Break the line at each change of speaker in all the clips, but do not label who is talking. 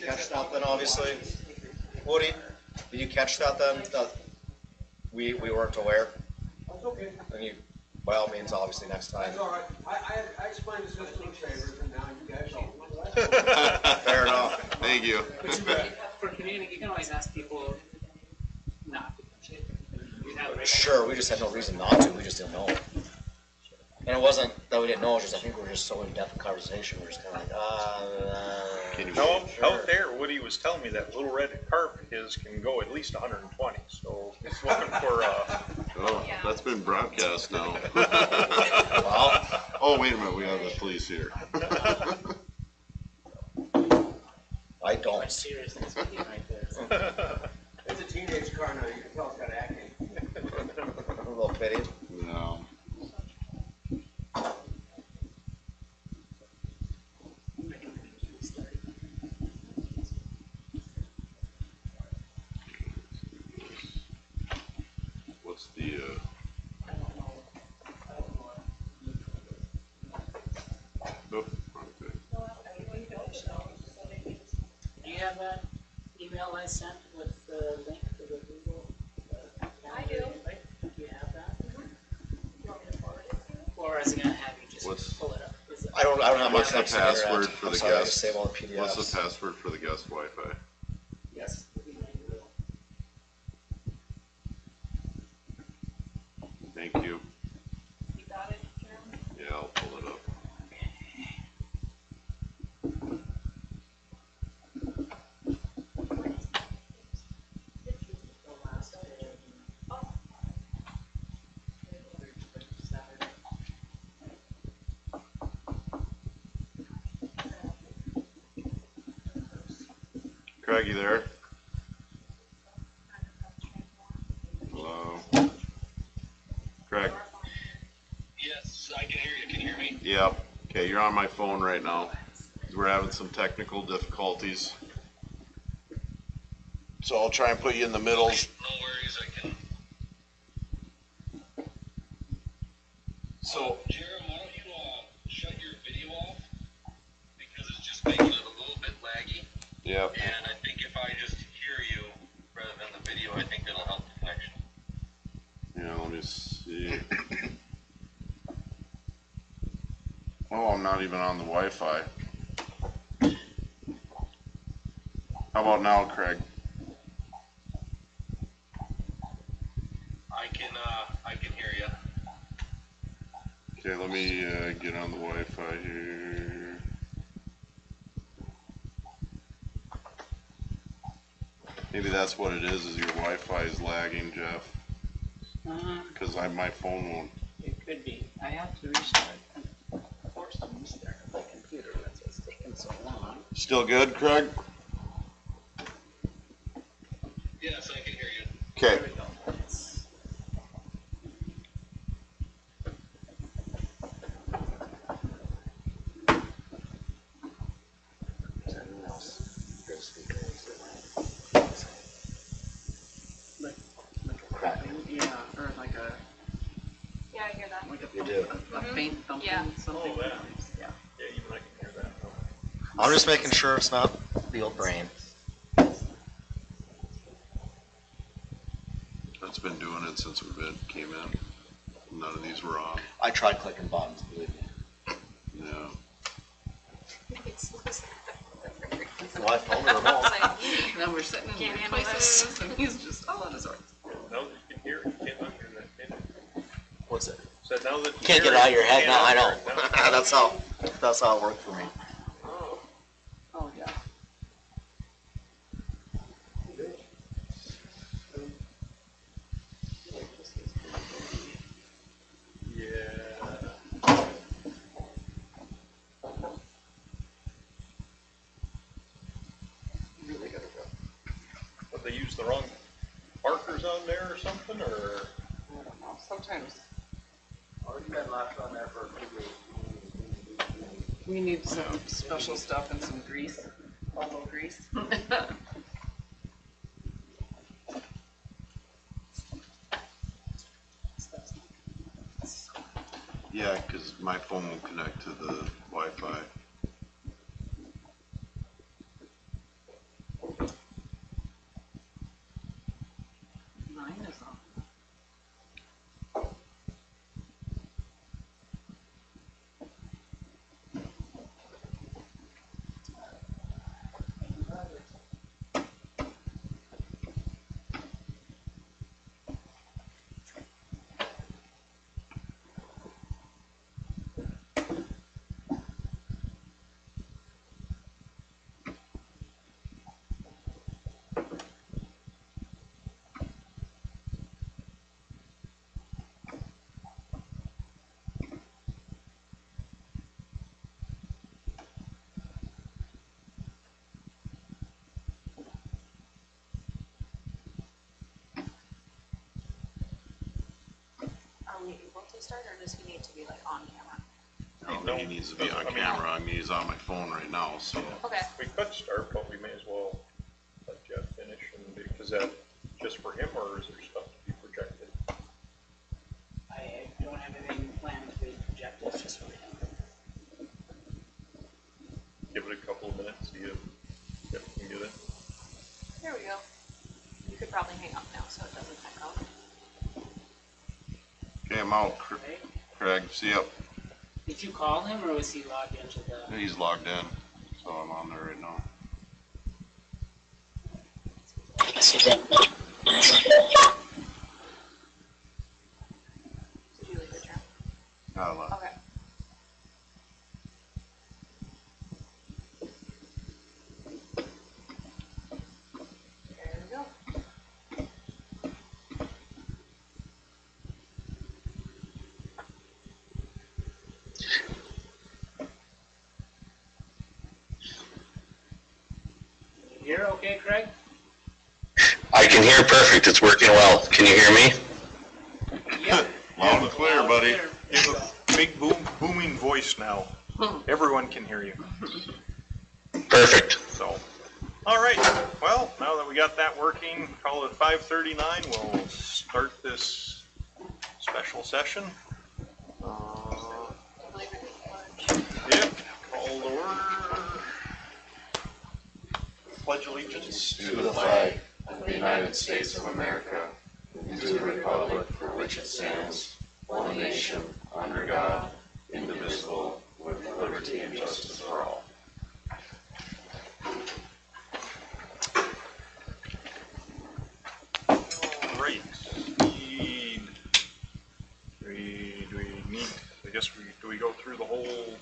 catch that then, obviously? Woody, did you catch that then, that we weren't aware?
That's okay.
And you, by all means, obviously, next time.
That's all right. I explained the system in favor, and now you guys know.
Fair enough.
Thank you.
For community, you can always ask people not to touch it.
Sure, we just had no reason not to, we just didn't know. And it wasn't that we didn't know, it's just I think we were just so in depth in conversation, we we're just kinda like,
No,
sure.
out there, Woody was telling me that little red carp of his can go at least 120, so he's looking for,
Oh, that's been broadcast now.
Well,
Oh, wait a minute, we have the police here.
I don't.
Seriousness right there.
It's a teenage car now, you can tell it's got acne.
A little pity.
No. What's the, oh, okay.
Do you have that email I sent with the link to the Google?
I do.
Do you have that?
You want me to forward it to you?
Or is it gonna have you just
What's-
pull it up? Is it-
I don't have my
What's the
connection to the
password
internet.
for
I'm
the
sorry, I
guest?
just save all the PDFs.
What's the password for the guest Wi-Fi?
Yes.
Thank you.
You got it, Jeremy?
Yeah, I'll pull it up. Craig, you there? Hello? Craig?
Yes, I can hear you. Can you hear me?
Yep. Okay, you're on my phone right now. We're having some technical difficulties. So I'll try and put you in the middle.
No worries, I can.
So,
Jerem, why don't you shut your video off? Because it's just making it a little bit laggy.
yep.
And I think if I just hear you rather than the video, I think that'll help the connection.
Yeah, let me see. Oh, I'm not even on the Wi-Fi. How about now, Craig?
I can hear you.
Okay, let me get on the Wi-Fi here. Maybe that's what it is your Wi-Fi is lagging, Jeff. Because my phone won't.
It could be. I have to restart. I'm forced to restart my computer. That's what's taking so long.
Still good, Craig?
Yes, I can hear you.
Okay.
There we go. Yeah, or like a
Yeah, I hear that.
You do.
a faint thumping,
Yeah.
something.
Oh, yeah.
Yeah.
yeah, even I can hear that.
I'm just making sure it's not the old brain.
That's been doing it since we came in. None of these were on.
I tried clicking buttons, believe me.
Yeah.
Well, I found the remote.
Now we're sitting in
Can't
weird
handle
places, and he's just all on his own.
Now that you can hear it, you can't unhear that, can you?
What's it?
So now that you
Can't
hear
get it out of your
you
head
can't
now, I know.
unhear it now.
That's how it worked for me.
Oh, yeah.
Yeah. But they use the wrong markers on there or something, or?
I don't know. Sometimes
Already been left on there for a few days.
we need some special stuff and some grease, elbow grease.
Yeah, because my phone won't connect to the Wi-Fi.
to start, or does he need to be like on camera?
I don't think he needs to be on camera. I mean, he's on my phone right now, so.
Okay.
We could start, but we may as well let Jeff finish, and is that just for him, or is there stuff to be projected?
I don't have anything planned to be projected, it's just for him.
Give it a couple of minutes, see if Jeff can get it.
There we go. You could probably hang up now so it doesn't echo.
Okay, I'm out.
Okay.
Craig, see ya.
Did you call him or was he logged into the?
He's logged in, so I'm on there right now.
Did you leave the term?
Got a lot.
Okay. There we go.
You're okay, Craig?
I can hear perfect. It's working well. Can you hear me?
Yep.
Loud and clear, buddy.
You have a big booming voice now. Everyone can hear you.
Perfect.
So, all right. Well, now that we got that working, call it 5:39. We'll start this special session.
I believe it is lunch.
Yep. Call to order. Pledge allegiance
To the flag of the United States of America, and to the republic for which it stands, one nation, under God, indivisible, with liberty and justice for all.
All right. Do we need, I guess do we go through the whole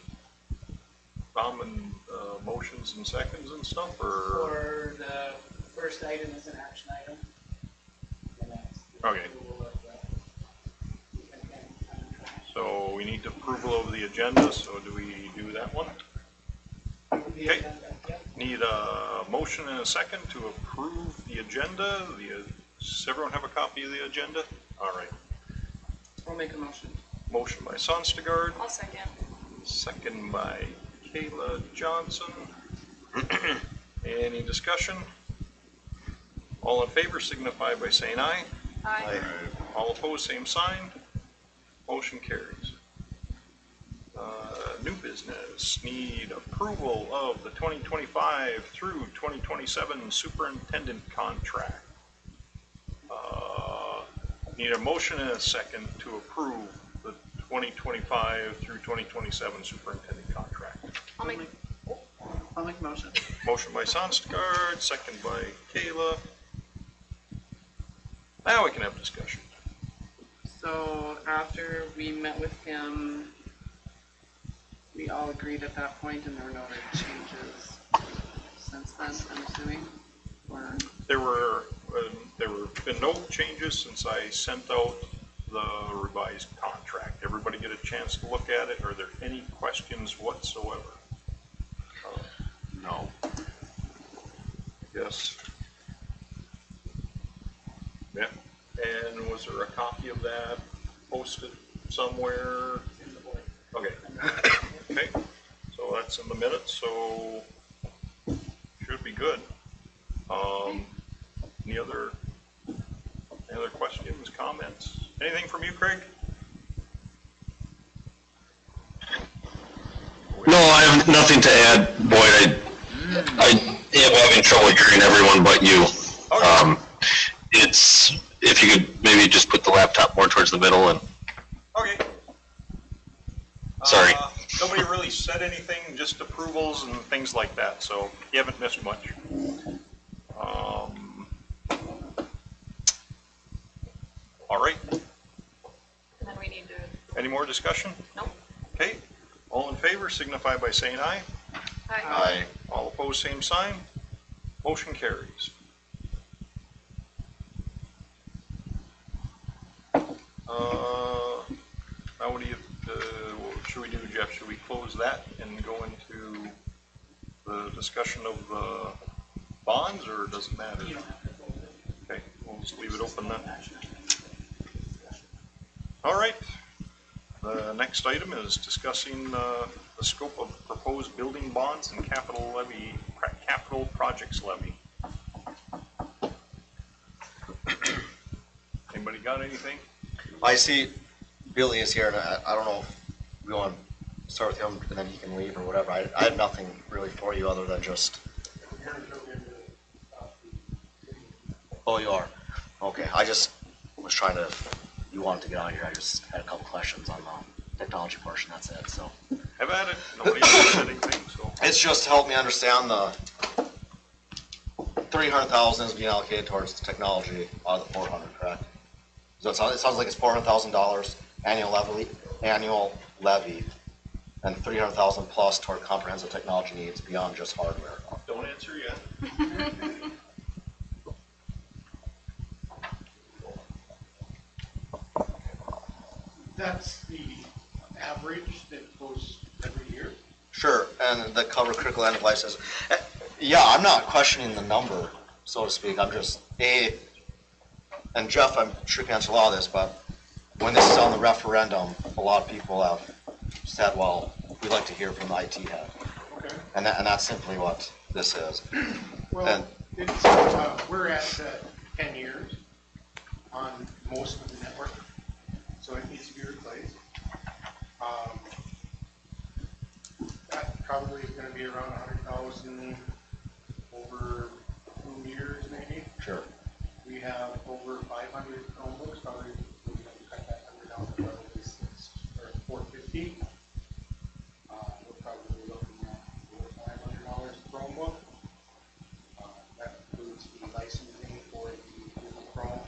common motions and seconds and stuff, or?
For the first item is an action item. The next.
Okay.
Approval of the-
So we need approval of the agenda, so do we do that one?
The
Okay.
agenda, yep.
Need a motion and a second to approve the agenda. Does everyone have a copy of the agenda? All right.
I'll make a motion.
Motion by Sonstegard,
I'll second.
second by Kayla Johnson. Any discussion? All in favor signify by saying aye.
Aye.
All opposed, same sign. Motion carries. New business, need approval of the 2025 through 2027 superintendent contract. Need a motion and a second to approve the 2025 through 2027 superintendent contract.
I'll make
a motion.
Motion by Sonstegard, second by Kayla. Now we can have discussion.
So after we met with him, we all agreed at that point and there were no other changes since then, I'm assuming? Or,
There were been no changes since I sent out the revised contract. Everybody get a chance to look at it? Are there any questions whatsoever?
No.
Yes. Yeah. And was there a copy of that posted somewhere? Okay. Okay. So that's in the minutes, so should be good. Any other questions, comments? Anything from you, Craig?
No, I have nothing to add, Boyd. I am having trouble hearing everyone but you.
Okay.
It's, if you could maybe just put the laptop more towards the middle and,
Okay.
Sorry.
Nobody really said anything, just approvals and things like that, so you haven't missed much. All right.
And then we need to,
Any more discussion?
nope.
Okay. All in favor signify by saying aye.
Aye.
All opposed, same sign. Motion carries. Now what what should we do, Jeff? Should we close that and go into the discussion of the bonds, or does it matter?
You don't have to close it.
Okay, we'll just leave it open then.
Action item.
All right. The next item is discussing the scope of proposed building bonds and capital projects levy. Anybody got anything?
I see Billy is here, and I don't know if we want to start with him, and then he can leave or whatever. I have nothing really for you other than just, oh, you are? Okay, I just was trying to, you wanted to get out of here. I just had a couple questions on the technology portion, that's it, so.
Have at it. Nobody said anything, so.
It's just to help me understand the 300,000 is being allocated towards the technology out of the 400, correct? So it sounds like it's $400,000 annual levy, and 300,000 plus toward comprehensive technology needs beyond just hardware.
Don't answer yet.
That's the average that goes every year.
Sure, and the cover critical end of life says, yeah, I'm not questioning the number, so to speak. I'm just, and Jeff, I'm sure you can answer a lot of this, but when this is on the referendum, a lot of people have said, well, we'd like to hear from the IT head.
Okay.
And that's simply what this is.
Well, it's, we're at 10 years on most of the network, so it needs to be replaced. That probably is going to be around 100,000 over 2 years, maybe.
Sure.
We have over 500 Chromebooks, probably we can cut that number down to probably 6 or 450. We're probably looking at $500 per Chromebook. That includes the licensing for the Google Chrome.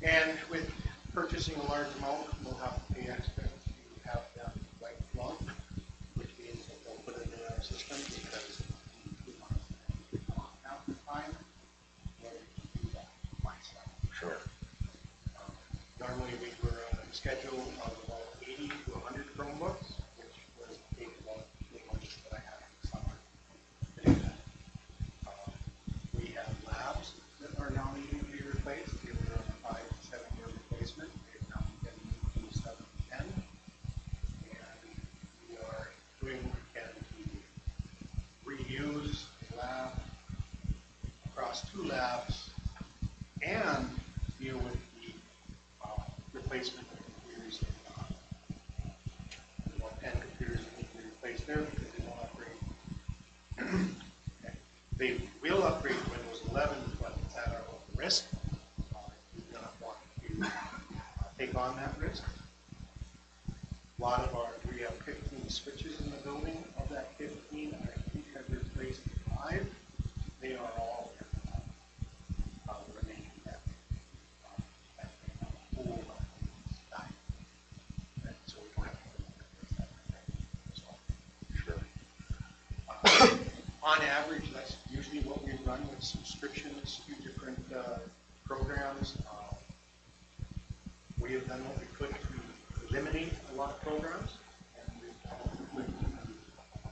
And with purchasing a large amount, we'll have to pay extra to have them white glove, which means that they'll put it in our system because we want to have the time in order to do that myself.
Sure.
Normally we were on a schedule of about 80 to 100 Chromebooks, which was take about the months that I had in the summer to do that. We have labs that are now needing to be replaced. They were on a 5 to 7 year replacement. They've now been moved to 7 to 10. And we are doing what we can to reuse the lab across 2 labs and deal with the replacement of computers. About 10 computers that need to be replaced there because they won't upgrade. They will upgrade to Windows 11, but it's at our own risk. We do not want to take on that risk. A lot of we have 15 switches in the building. Of that 15, I think I've replaced 5. They are all remaining that pool time. So we don't have to replace that. Sure. On average, that's usually what we run with subscriptions to different programs. We have done what we could to eliminate a lot of programs, and we've done what we could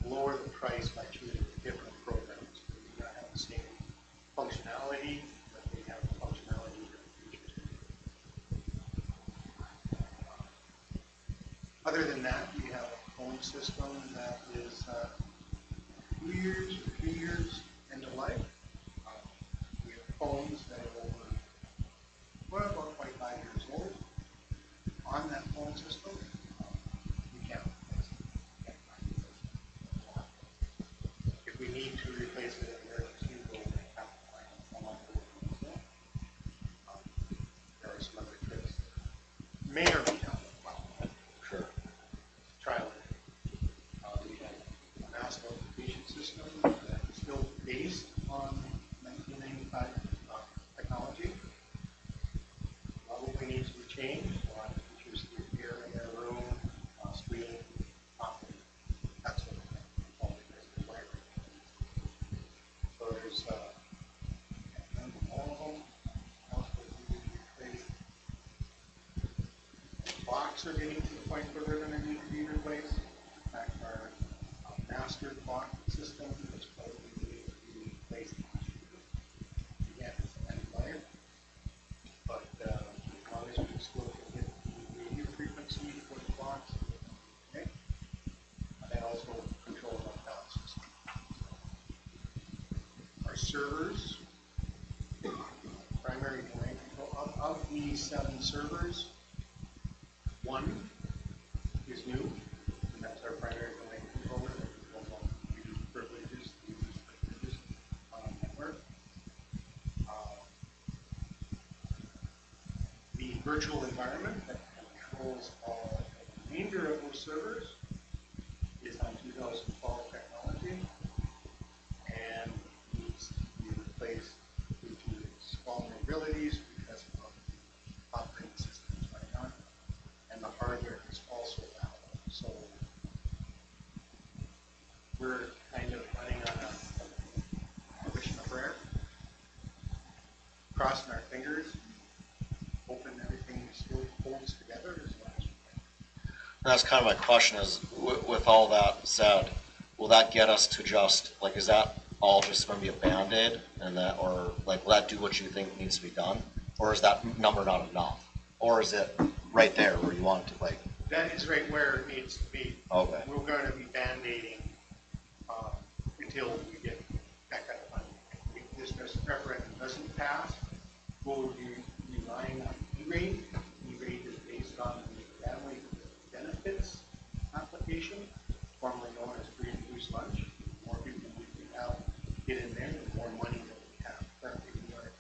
to lower the price by choosing different programs. We do not have the same functionality, but they have the functionality that features. Other than that, we have a phone system that is 2 years or 3 years end of life. We have phones that are over, well, about 25 years old. On that phone system, we can't replace it. We can't find it. If we need to replace it in emergency, we'll have to find someone who will use it. There are some other tricks that may or may not work well. Sure. Trial it. We have a mass notification system that is still based on 1995 technology. What we need to change, a lot of features to appear in their room, screen, that sort of thing. So there's all of them. Else we need to replace. Clocks are getting to the point where they're going to need to be replaced. In fact, our master clock system is probably needing to be replaced. Again, it's end of life. But as long as we still can get the servers, primary domain control, of the 7 servers, 1 is new, and that's our primary domain controller that controls all the user privileges, on the network. The virtual environment that controls all the remainder of those servers is on 2012 technology and needs to be replaced due to its vulnerabilities because of the operating systems right now, and the hardware is also down. So we're kind of running on a wish and a prayer, crossing our fingers, hoping everything still holds together as much.
That's kind of my question is, with all that said, will that get us to just, like, is that all just gonna be a Band-Aid and that, or like, will that do what you think needs to be done? Or is that number not enough? Or is it right there where you want it to, like?
That is right where it needs to be.
Okay.
We're going to be Band-Aiding until we get that kind of funding. If this referendum doesn't pass, we'll be relying on E-rate. E-rate is based on the family benefits application, formerly known as free and reduced lunch. The more people we can have get in there, the more money that we have. Currently, we are at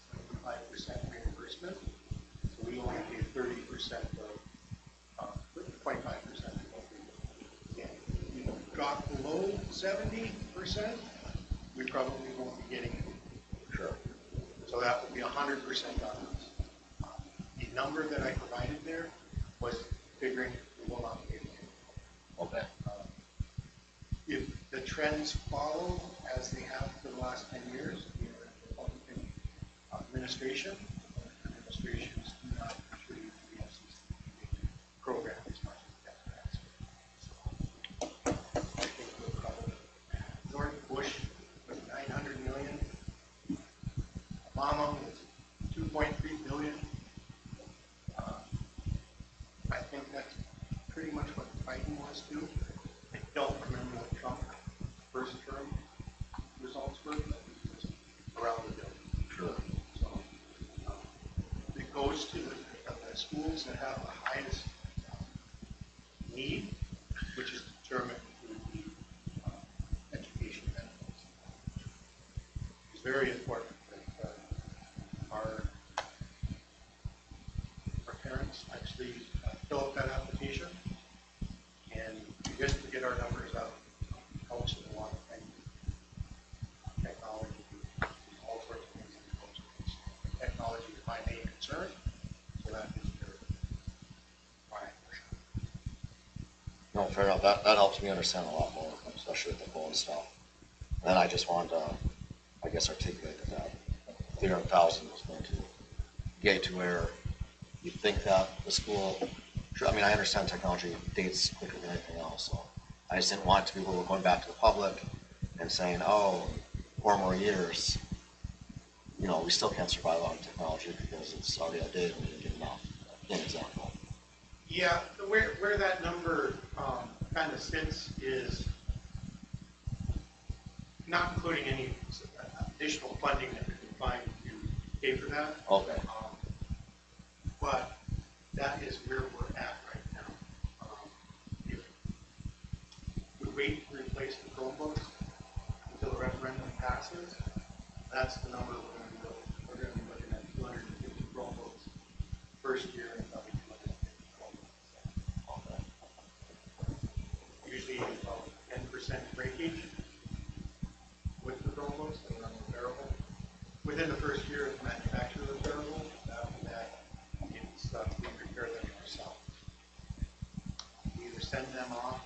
75% reimbursement, so we only pay 30% of 25% of what we get. If we drop below 70%, we probably won't be getting it.
Sure.
So that would be 100% on us. The number that I provided there was figuring we will not pay it.
Okay.
If the trends follow as they have for the last 10 years, we are in a Republican administration. Administrations do not contribute to the FCC program as much as the Democrats. So I think we'll probably, George Bush was 900 million. Obama was 2.3 billion. I think that's pretty much what Biden was too. I don't remember what Trump's first term results were, but it was around the billion.
Sure.
So it goes to the schools that have the highest need, which is determined through the education benefits. It's very important that our parents actually fill out that application, and just to get our numbers out helps with a lot of things. Technology, all sorts of things that helps with this. Technology is my main concern, so that is my push.
No, fair enough. That helps me understand a lot more, especially with the phone stuff. And then I just wanted to, I guess, articulate that 300,000 was going to get to where you think that the school, I mean, I understand technology dates quicker than anything else, so I just didn't want it to be where we're going back to the public and saying, oh, 4 more years, you know, we still can't survive on technology because it's already outdated and we didn't get enough. An example.
Yeah, where that number kind of sits is not including any additional funding that we can find to pay for that.
Okay.
But that is where we're at right now. If we wait to replace the Chromebooks until the referendum passes, that's the number we're going to be looking at 250 Chromebooks first year and probably 250 Chromebooks. Okay. Usually about 10% breakage with the Chromebooks, and then repairable. Within the first year of the manufacture of the repairable, after that, we repair them ourselves. We either send them off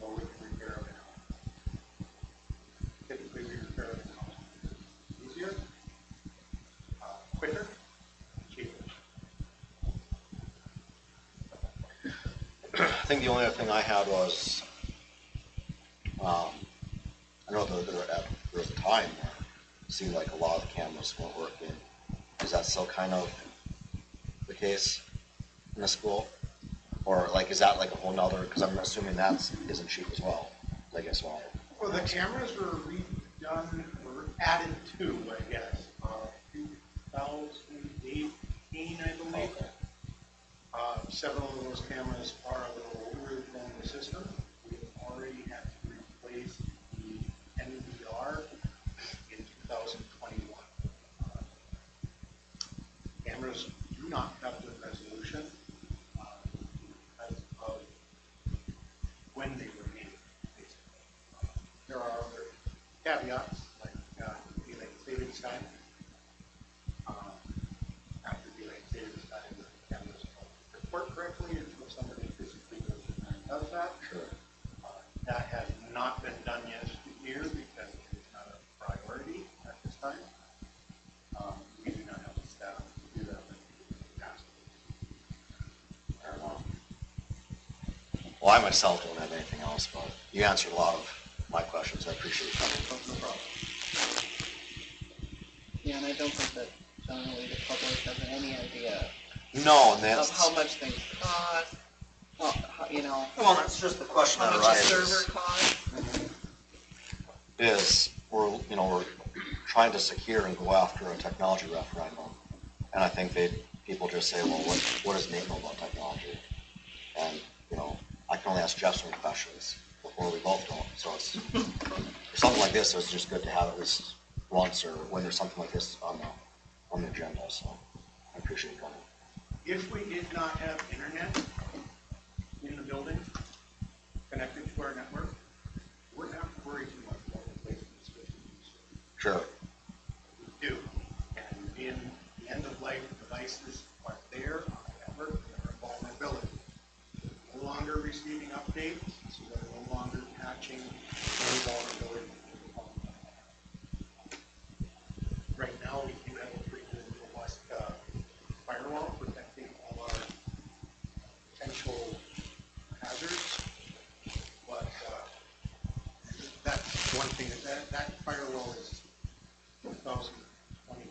or we can repair them in-house. Typically, we repair them in-house. Easier, quicker, cheaper.
I think the only other thing I had was, I know there was a time where it seemed like a lot of the cameras weren't working. Is that still kind of the case in the school? Or like, is that like a whole nother, because I'm assuming that isn't cheap as well, I guess.
Well, the cameras were redone, or added two, I guess, 2018, I believe. Several of those cameras are a little older than the system. We've already had to replace the NVR in 2021. Cameras do not have good resolution because of when they were made, basically. There are other caveats, like daylight savings time. After daylight savings time, the cameras don't report correctly until somebody physically goes in there and does that.
Sure.
That has not been done yet here because it's not a priority at this time. We do not have the staff to do that.
Well, I myself don't have anything else, but you answered a lot of my questions. I appreciate it.
No problem.
Yeah, and I don't think that generally the public has any idea
No, and
of
that's,
how much things cost, you know,
well, that's just the question
how
that
much a
arises.
server costs.
Is we're trying to secure and go after a technology referendum. And I think people just say, well, what does Nate know about technology? And, I can only ask Jeff some questions before we both don't. So it's, for something like this, it's just good to have at least once or when there's something like this on the agenda. So I appreciate it coming.
If we did not have internet in the building connected to our network, we wouldn't have to worry too much about replacing the switches.
Sure.
We do. And in the end-of-life devices are there on the network, they're a vulnerability. We're no longer receiving updates, so we're no longer patching any vulnerability to the phone. Right now, we do have a pretty good robust firewall protecting all our potential hazards. But that's one thing, that firewall is 2020.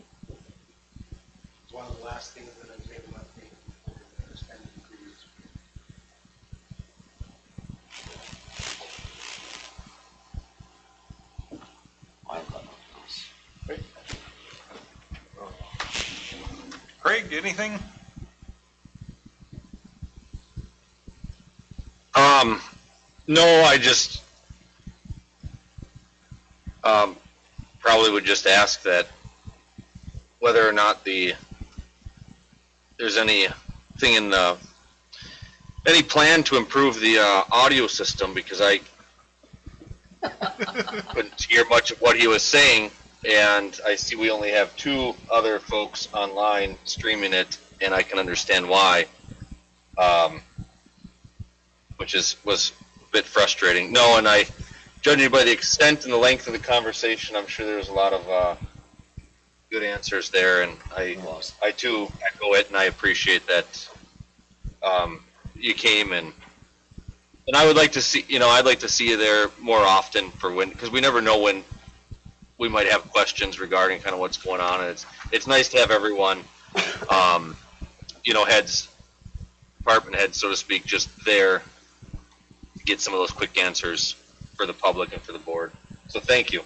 It's one of the last things that I was able to update before the extended previous.
I've got nothing else.
Craig, anything?
No, I just, probably would just ask that whether or not there's anything in any plan to improve the, audio system, because I couldn't hear much of what he was saying, and I see we only have 2 other folks online streaming it, and I can understand why, which was a bit frustrating. No, and judging by the extent and the length of the conversation, I'm sure there was a lot of good answers there, and I too echo it, and I appreciate that you came, and I would like to see, I'd like to see you there more often because we never know when we might have questions regarding kind of what's going on, and it's nice to have everyone, department heads, so to speak, just there to get some of those quick answers for the public and for the board. So thank you.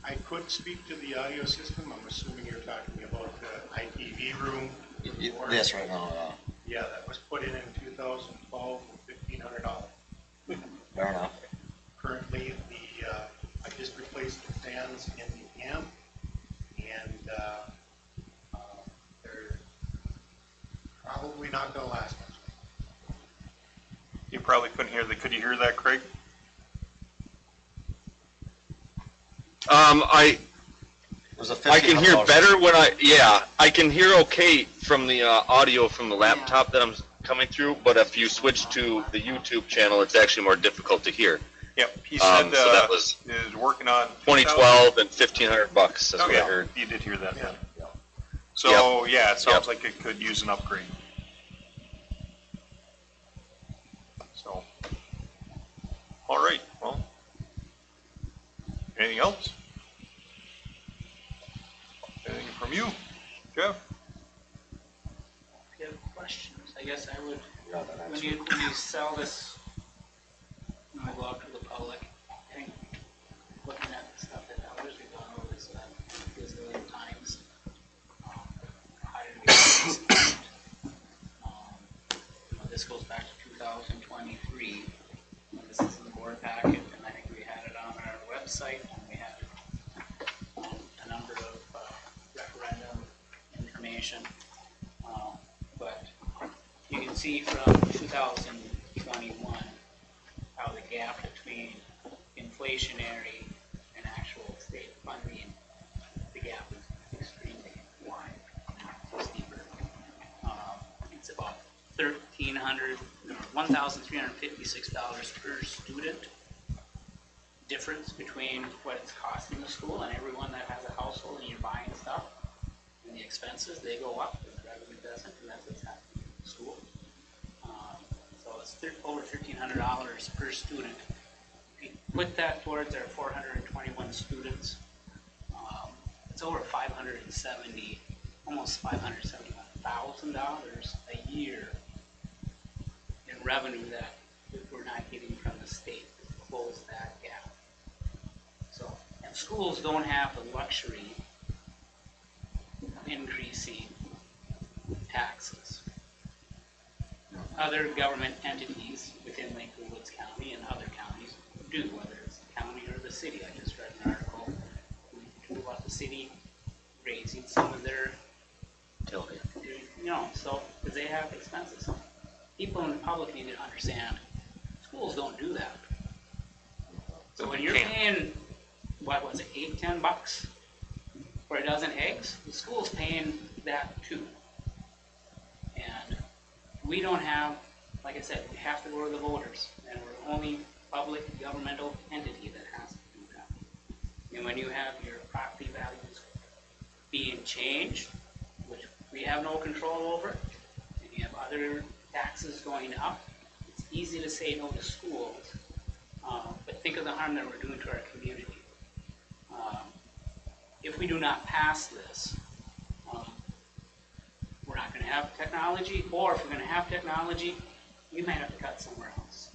I could speak to the audio system. I'm assuming you're talking about the ITV room.
Yes, right now.
Yeah, that was put in 2012 for $1,500.
Fair enough.
Currently, I just replaced the fans in the amp, and they're probably not going to last much.
You probably couldn't hear that. Could you hear that, Craig?
I can hear
$1,500
better when I can hear okay from the audio from the laptop that I'm coming through, but if you switch to the YouTube channel, it's actually more difficult to hear.
Yep, he said
so that was
is working on
2012 and $1,500. That's what I
Okay,
heard.
you did hear that then.
Yeah.
So, yeah, it sounds like it could use an upgrade. So, all right, well, anything else? Anything from you, Jeff?
If you have questions, I guess I would,
Yeah, that
when
answer.
you sell this, when I go out to the public, I think looking at the stuff that others have gone over, this goes back to 2023. This is in the board packet, and I think we had it on our website, and we had a number of referendum information. But you can see from 2021 how the gap between inflationary and actual state funding, the gap is extremely wide, steeper. It's about $1,356 per student difference between what it's costing the school, and everyone that has a household and you're buying stuff, and the expenses, they go up, and the revenue doesn't, and that's what's happening in the school. So it's over $1,500 per student. If you put that towards our 421 students, it's over $570, almost $571,000 a year in revenue that we're not getting from the state to close that gap. So, and schools don't have the luxury of increasing taxes. Other government entities within Lakewood Woods County and other counties do, whether it's the county or the city. I just read an article about the city raising some of their, so, because they have expenses. People in the public need to understand, schools don't do that. So when you're paying, what was it, $8-10 for a dozen eggs, the school's paying that too. And we don't have, like I said, we have to go to the voters, and we're the only public governmental entity that has to do that. And when you have your property values being changed, which we have no control over, and you have other taxes going up, it's easy to say no to schools, but think of the harm that we're doing to our community. If we do not pass this, we're not going to have technology, or if we're going to have technology, we might have to cut somewhere else.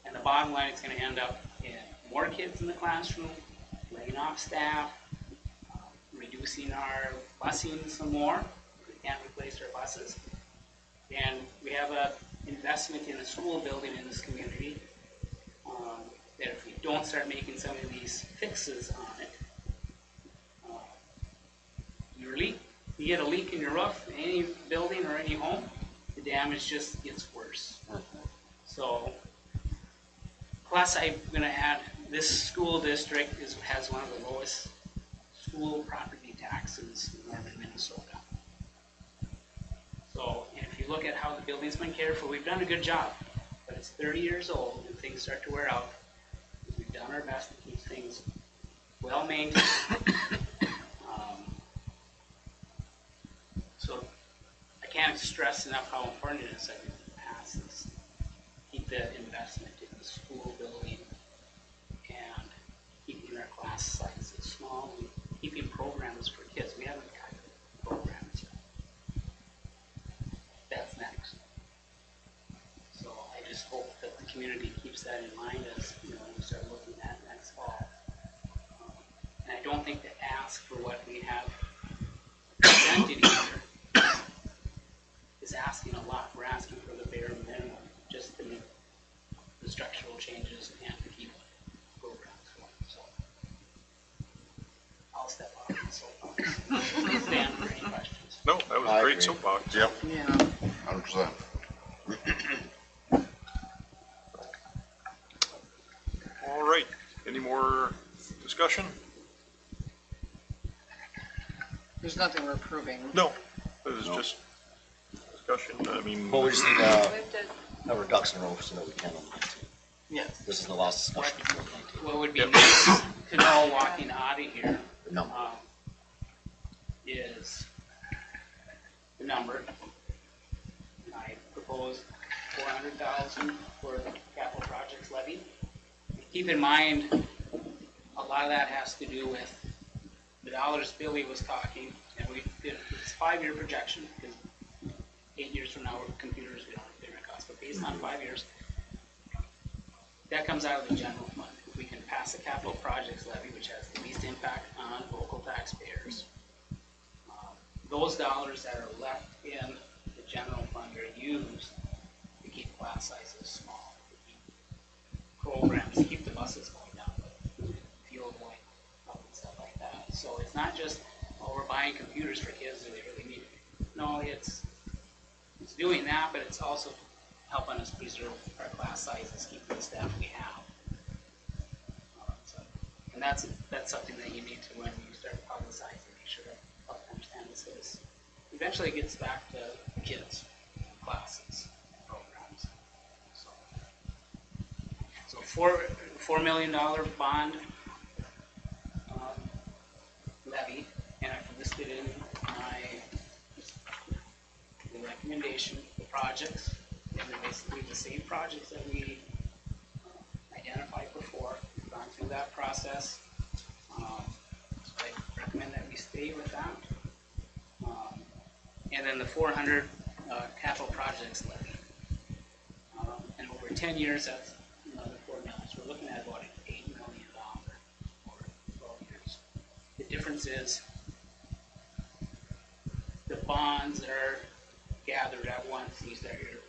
And the bottom line is going to end up in more kids in the classroom, laying off staff, reducing our busing some more. We can't replace our buses. And we have an investment in a school building in this community that if we don't start making some of these fixes on it, you get a leak in your roof, in any building or any home, the damage just gets worse. So, plus I'm going to add, this school district has one of the lowest school property taxes in northern Minnesota. So, and if you look at how the building's been cared for, we've done a good job, but it's 30 years old and things start to wear out. We've done our best to keep things well maintained. So I can't stress enough how important it is that we pass this. Keep the investment in the school building and keeping our class sizes small and keeping programs for kids. We haven't got programs yet. That's next. So I just hope that the community keeps that in mind as we start looking at next fall. And I don't think to ask for what we have presented here is asking a lot. We're asking for the bare minimum just to make the structural changes and to keep programs going. So I'll step off the soapbox. Stand for any questions.
No, that was a great soapbox.
Yep,
Yeah.
100%.
All right, any more discussion?
There's nothing we're approving.
No, this is just discussion. I mean,
Well, we just need
We
to
have to,
have our ducks in a row so that we can on the 19th.
Yes.
This is the last discussion before the 19th.
What would be nice to know walking out of here
The number.
is the number. I proposed $400,000 for the capital projects levy. Keep in mind, a lot of that has to do with the dollars Billy was talking, and we did this 5-year projection, because 8 years from now, computers, we don't know what they're going to cost, but based on 5 years, that comes out of the general fund. If we can pass the capital projects levy, which has the least impact on local taxpayers, those dollars that are left in the general fund are used class sizes small. Programs to keep the buses going down, fuel going up and stuff like that. So it's not just, oh, we're buying computers for kids that they really need. No, it's doing that, but it's also helping us preserve our class sizes, keep the staff we have. And that's something that you need to, when you start publicizing, make sure that people understand this is. Eventually it gets back to kids, classes, programs. So $4 million bond levy, and I've listed in the recommendation, the projects, and they're basically the same projects that we identified before. We've gone through that process. So I recommend that we stay with that. And then the 400 capital projects levy. And over 10 years, that's another $4 million. So we're looking at about $8 million over 12 years. The difference is the bonds that are gathered at once. These are your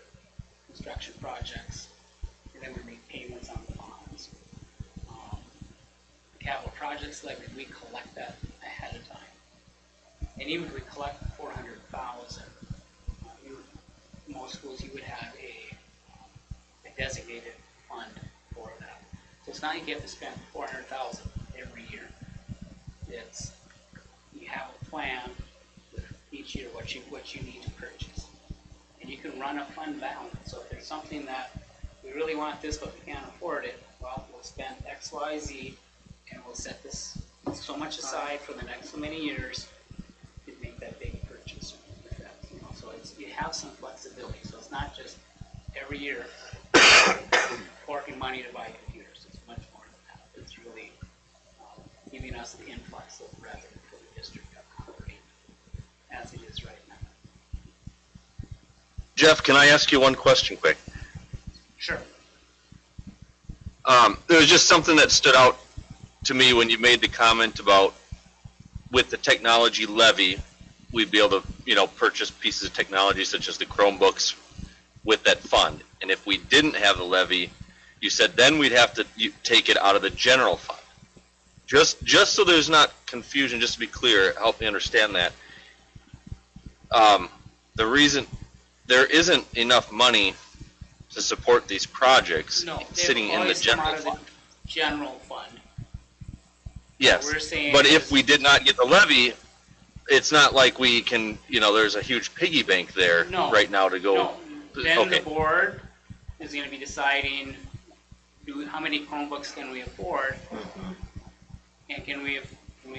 construction projects, and then we make payments on the bonds. The capital projects levy, we collect that ahead of time. And even if we collect 400,000, most schools you would have a designated fund for that. So it's not like you have to spend 400,000 every year. It's you have a plan with each year what you need to purchase, and you can run a fund balance. So if there's something that we really want this but we can't afford it, well, we'll spend X, Y, Z, and we'll set this so much aside for the next so many years. Make that big purchase. So you have some flexibility. So it's not just every year forking money to buy computers. It's much more than that. It's really giving us the influx of revenue for the district of operating as it is right now.
Jeff, can I ask you one question quick?
Sure.
There was just something that stood out to me when you made the comment about with the technology levy, we'd be able to, purchase pieces of technology such as the Chromebooks with that fund. And if we didn't have the levy, you said then we'd have to take it out of the general fund. Just so there's not confusion, just to be clear, help me understand that. The reason there isn't enough money to support these projects sitting in the general fund.
General fund.
Yes, but if we did not get the levy, it's not like we can, there's a huge piggy bank there right now to go.
No. Then the board is going to be deciding how many Chromebooks can we afford, and can we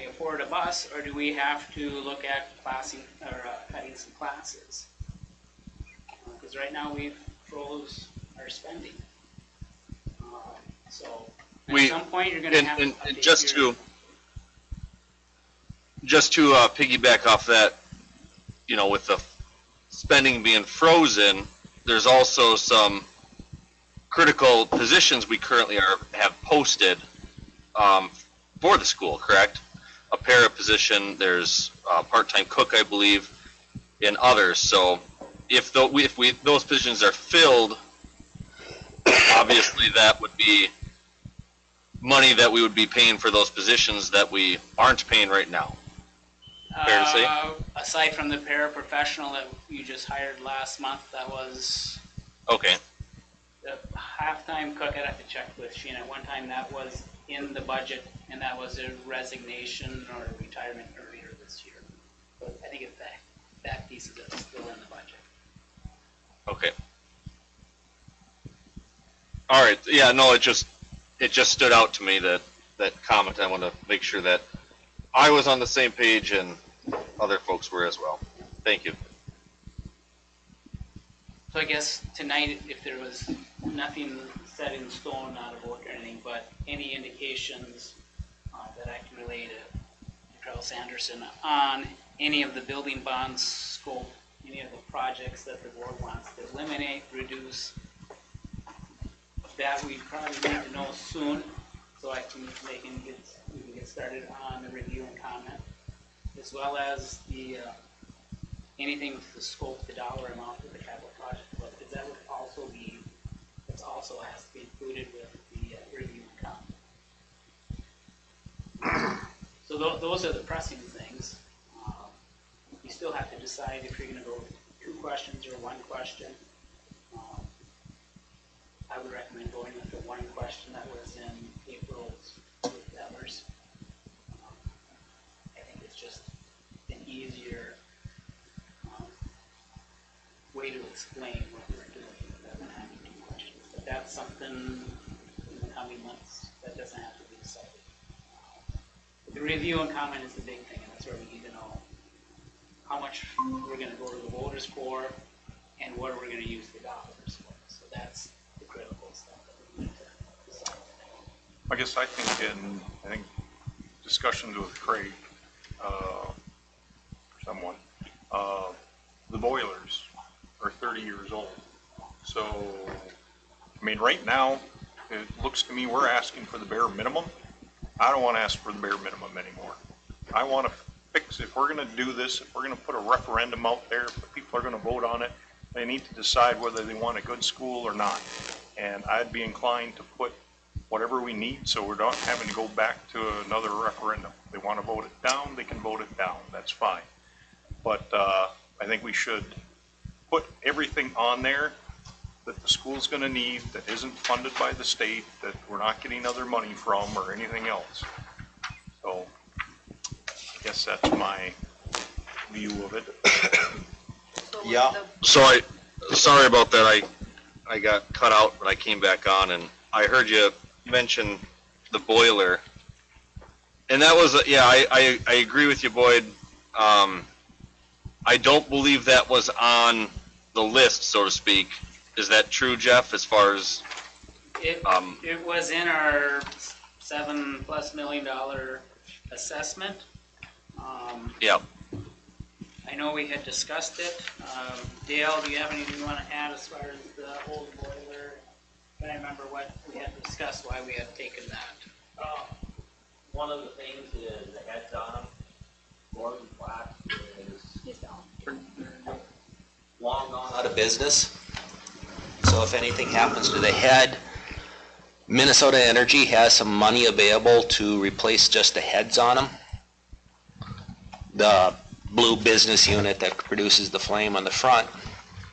afford a bus, or do we have to look at cutting some classes? Because right now we've froze our spending. So at some point you're going to have to update
Just to piggyback off that, with the spending being frozen, there's also some critical positions we currently have posted for the school, correct? A para position, there's a part-time cook, I believe, and others. So if those positions are filled, obviously that would be money that we would be paying for those positions that we aren't paying right now. Fair to say?
Aside from the paraprofessional that you just hired last month, that was
okay.
The half-time cook. I'd have to check with Sheena. At one time that was in the budget, and that was a resignation or retirement earlier this year. But I think that piece of it is still in the budget.
Okay. All right. Yeah. No. It just stood out to me that comment. I want to make sure that I was on the same page and other folks were as well. Thank you.
So I guess tonight, if there was nothing set in stone, not a vote or anything, but any indications that I can relay to Charles Sanderson on any of the building bonds scope, any of the projects that the board wants to eliminate, reduce, that we probably need to know soon, so we can get started on the review and comment, as well as the anything with the scope, the dollar amount of the capital project, because that would also be those are the pressing things. You still have to decide if you're gonna go 2 questions or 1 question. I would recommend going with the 1 question that was in April's with Ellers. I think it's just an easier way to explain what we're doing rather than having 2 questions. But that's something in the coming months that doesn't have to be decided. The review and comment is the big thing, and that's where we need to know how much we're gonna go to the voters for and what we're gonna use the dollars for. So that's the critical stuff that we need to decide.
I guess I think discussions with Craig, or someone, the boilers are 30 years old. So, I mean, right now, it looks to me we're asking for the bare minimum. I don't want to ask for the bare minimum anymore. I want to fix, if we're going to do this, if we're going to put a referendum out there, if the people are going to vote on it, they need to decide whether they want a good school or not. And I'd be inclined to put whatever we need so we're not having to go back to another referendum. If they want to vote it down, they can vote it down. That's fine. But I think we should put everything on there that the school's going to need that isn't funded by the state, that we're not getting other money from or anything else. So I guess that's my view of it.
So
Yeah.
Sorry about that. I got cut out, but I came back on, and I heard you mention the boiler. And that was, yeah, I agree with you, Boyd. I don't believe that was on the list, so to speak. Is that true, Jeff, as far as?
It was in our $7+ million assessment.
Yeah.
I know we had discussed it. Dale, do you have anything you want to add as far as the old boiler? I can't remember what we had discussed, why we had taken that.
One of the things is the heads on them. Gordon Black is long gone out of business. So if anything happens to the head, Minnesota Energy has some money available to replace just the heads on them. The blue business unit that produces the flame on the front,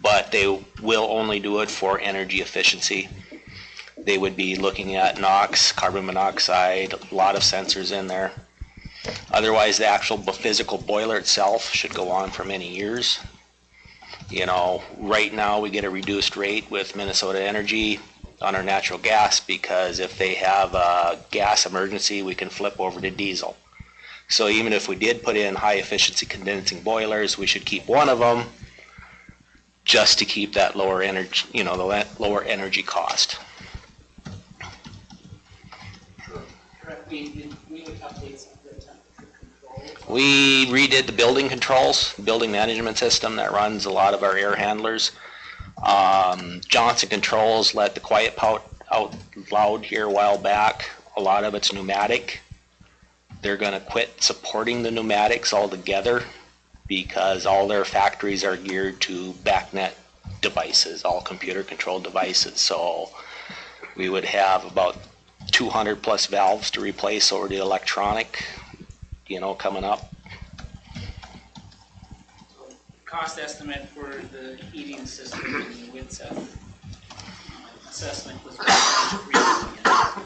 but they will only do it for energy efficiency. They would be looking at NOx, carbon monoxide, a lot of sensors in there. Otherwise, the actual physical boiler itself should go on for many years. You know, right now we get a reduced rate with Minnesota Energy on our natural gas because if they have a gas emergency, we can flip over to diesel. So even if we did put in high efficiency condensing boilers, we should keep one of them just to keep that lower energy, you know, the lower energy cost.
Correct, we would update some of the temperature controls.
We redid the building controls, building management system that runs a lot of our air handlers. Johnson Controls let the quiet out loud here a while back. A lot of it's pneumatic. They're going to quit supporting the pneumatics altogether because all their factories are geared to backnet devices, all computer controlled devices. So we would have about 200 plus valves to replace over the electronic, you know, coming up.
Cost estimate for the heating system in the Winseth assessment was $1.3 million.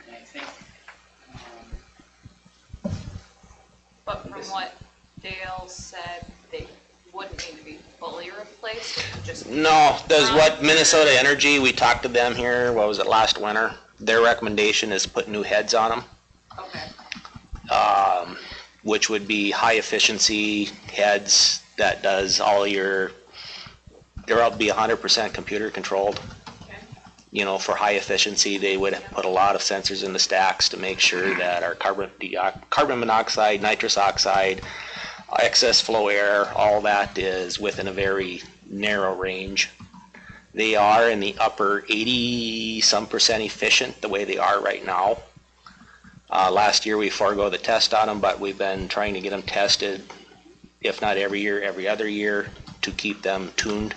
And I think,
But from what Dale said, they wouldn't need to be fully replaced, it would just.
No, does what Minnesota Energy, we talked to them here, what was it, last winter? Their recommendation is put new heads on them,
Okay,
which would be high efficiency heads that does all your, they'll be 100% computer controlled.
okay.
You know, for high efficiency, they would put a lot of sensors in the stacks to make sure that our carbon monoxide, nitrous oxide, excess flow air, all that is within a very narrow range. They are in the upper 80% efficient the way they are right now. Last year we forego the test on them, but we've been trying to get them tested, if not every year, every other year, to keep them tuned.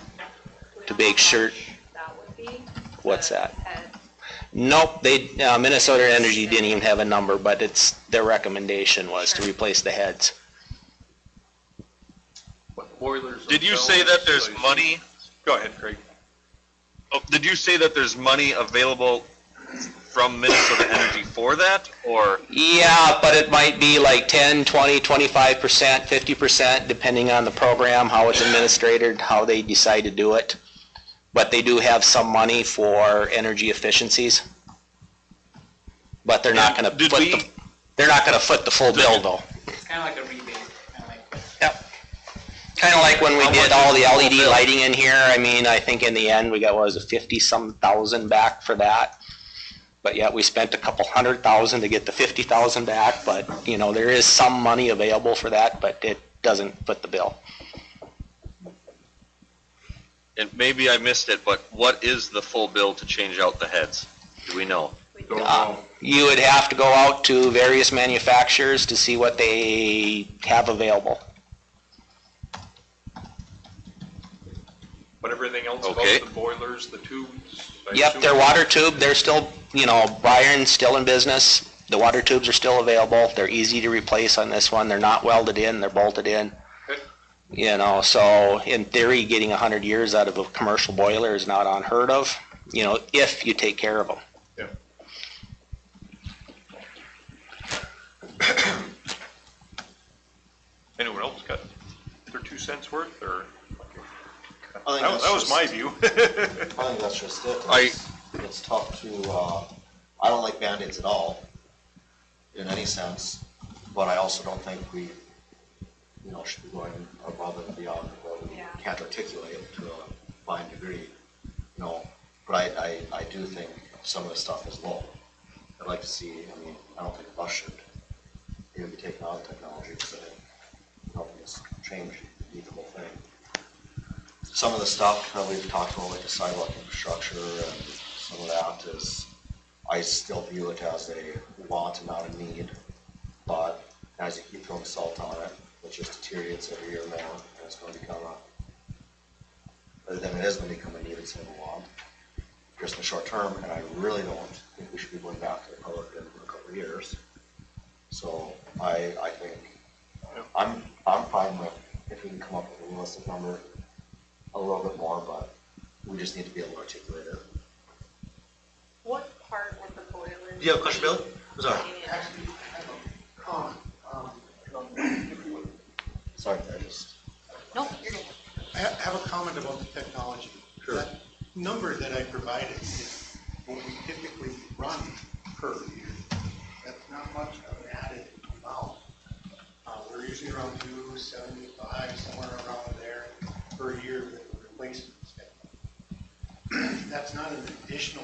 We
To
know
make
how
sure-
much that would be.
What's
The
that?
head.
Nope, Minnesota Energy didn't even have a number, but their recommendation was to
Sure.
replace the heads.
But boilers.
Did you say that there's
themselves,
money?
Go ahead, Craig.
Oh, did you say that there's money available from Minnesota Energy for that, or?
Yeah, but it might be like 10, 20, 25%, 50%, depending on the program, how it's administered, how they decide to do it. But they do have some money for energy efficiencies. But they're not gonna
Did
foot
we-
the, they're not gonna foot the full bill though.
It's kind of like a rebate, kind of like.
Yep. Kinda like when we
How
did
much
all
is
the
the full
LED
bill?
lighting in here, I mean, I think in the end, we got, what was it, 50-some thousand back for that. But yet we spent a couple $100,000 to get the 50,000 back, but, you know, there is some money available for that, but it doesn't foot the bill.
And maybe I missed it, but what is the full bill to change out the heads? Do we know?
Don't know.
You would have to go out to various manufacturers to see what they have available.
But everything else
Okay.
about the boilers, the tubes. I
Yep,
assume-
their water tube, they're still, you know, Byron's still in business. The water tubes are still available. They're easy to replace on this one. They're not welded in, they're bolted in.
Okay.
You know, so in theory, getting 100 years out of a commercial boiler is not unheard of, you know, if you take care of them.
Yeah. Anyone else got their 2 cents worth, or?
I think
That
that's
that was
just-
my view.
I think that's just it. It's tough to, I don't like Band-Aids at all, in any sense, but I also don't think we, you know, should be going above and beyond what we
Yeah.
can't articulate to a fine degree, you know, but I do think some of the stuff is low. I'd like to see, I mean, I don't think bus should even be taken out of technology, because I think helping us change the whole thing. Some of the stuff that we've talked about, like the sidewalk infrastructure and some of that is, I still view it as a want and not a need. But as you keep throwing salt on it, it just deteriorates every year more, and it's gonna become then it is gonna become a need instead of a want, just in the short term, and I really don't think we should be going back to the public in a couple of years. So I think, I'm fine with if we can come up with a realistic number, a little bit more, but we just need to be able to articulate it.
What part with the boilers?
Do you have a question, Billy? Sorry.
Actually, I have a comment.
Sorry, I just.
No, you're good.
I have a comment about the technology.
Sure.
That number that I provided is what we typically run per year. That's not much of an added amount. We're usually around 275, somewhere around there per year with the replacement schedule. That's not an additional